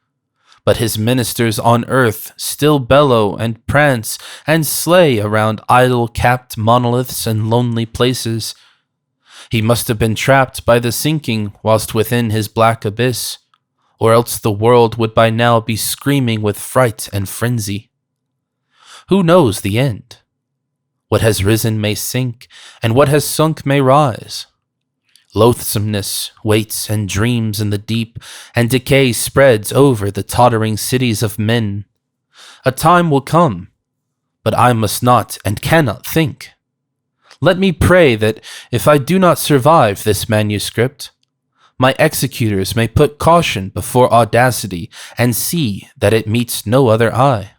S1: But his ministers on earth still bellow and prance and slay around idol-capped monoliths and lonely places. He must have been trapped by the sinking whilst within his black abyss, or else the world would by now be screaming with fright and frenzy. Who knows the end? What has risen may sink, and what has sunk may rise. Loathsomeness waits and dreams in the deep, and decay spreads over the tottering cities of men. A time will come, but I must not and cannot think. Let me pray that if I do not survive this manuscript, my executors may put caution before audacity and see that it meets no other eye.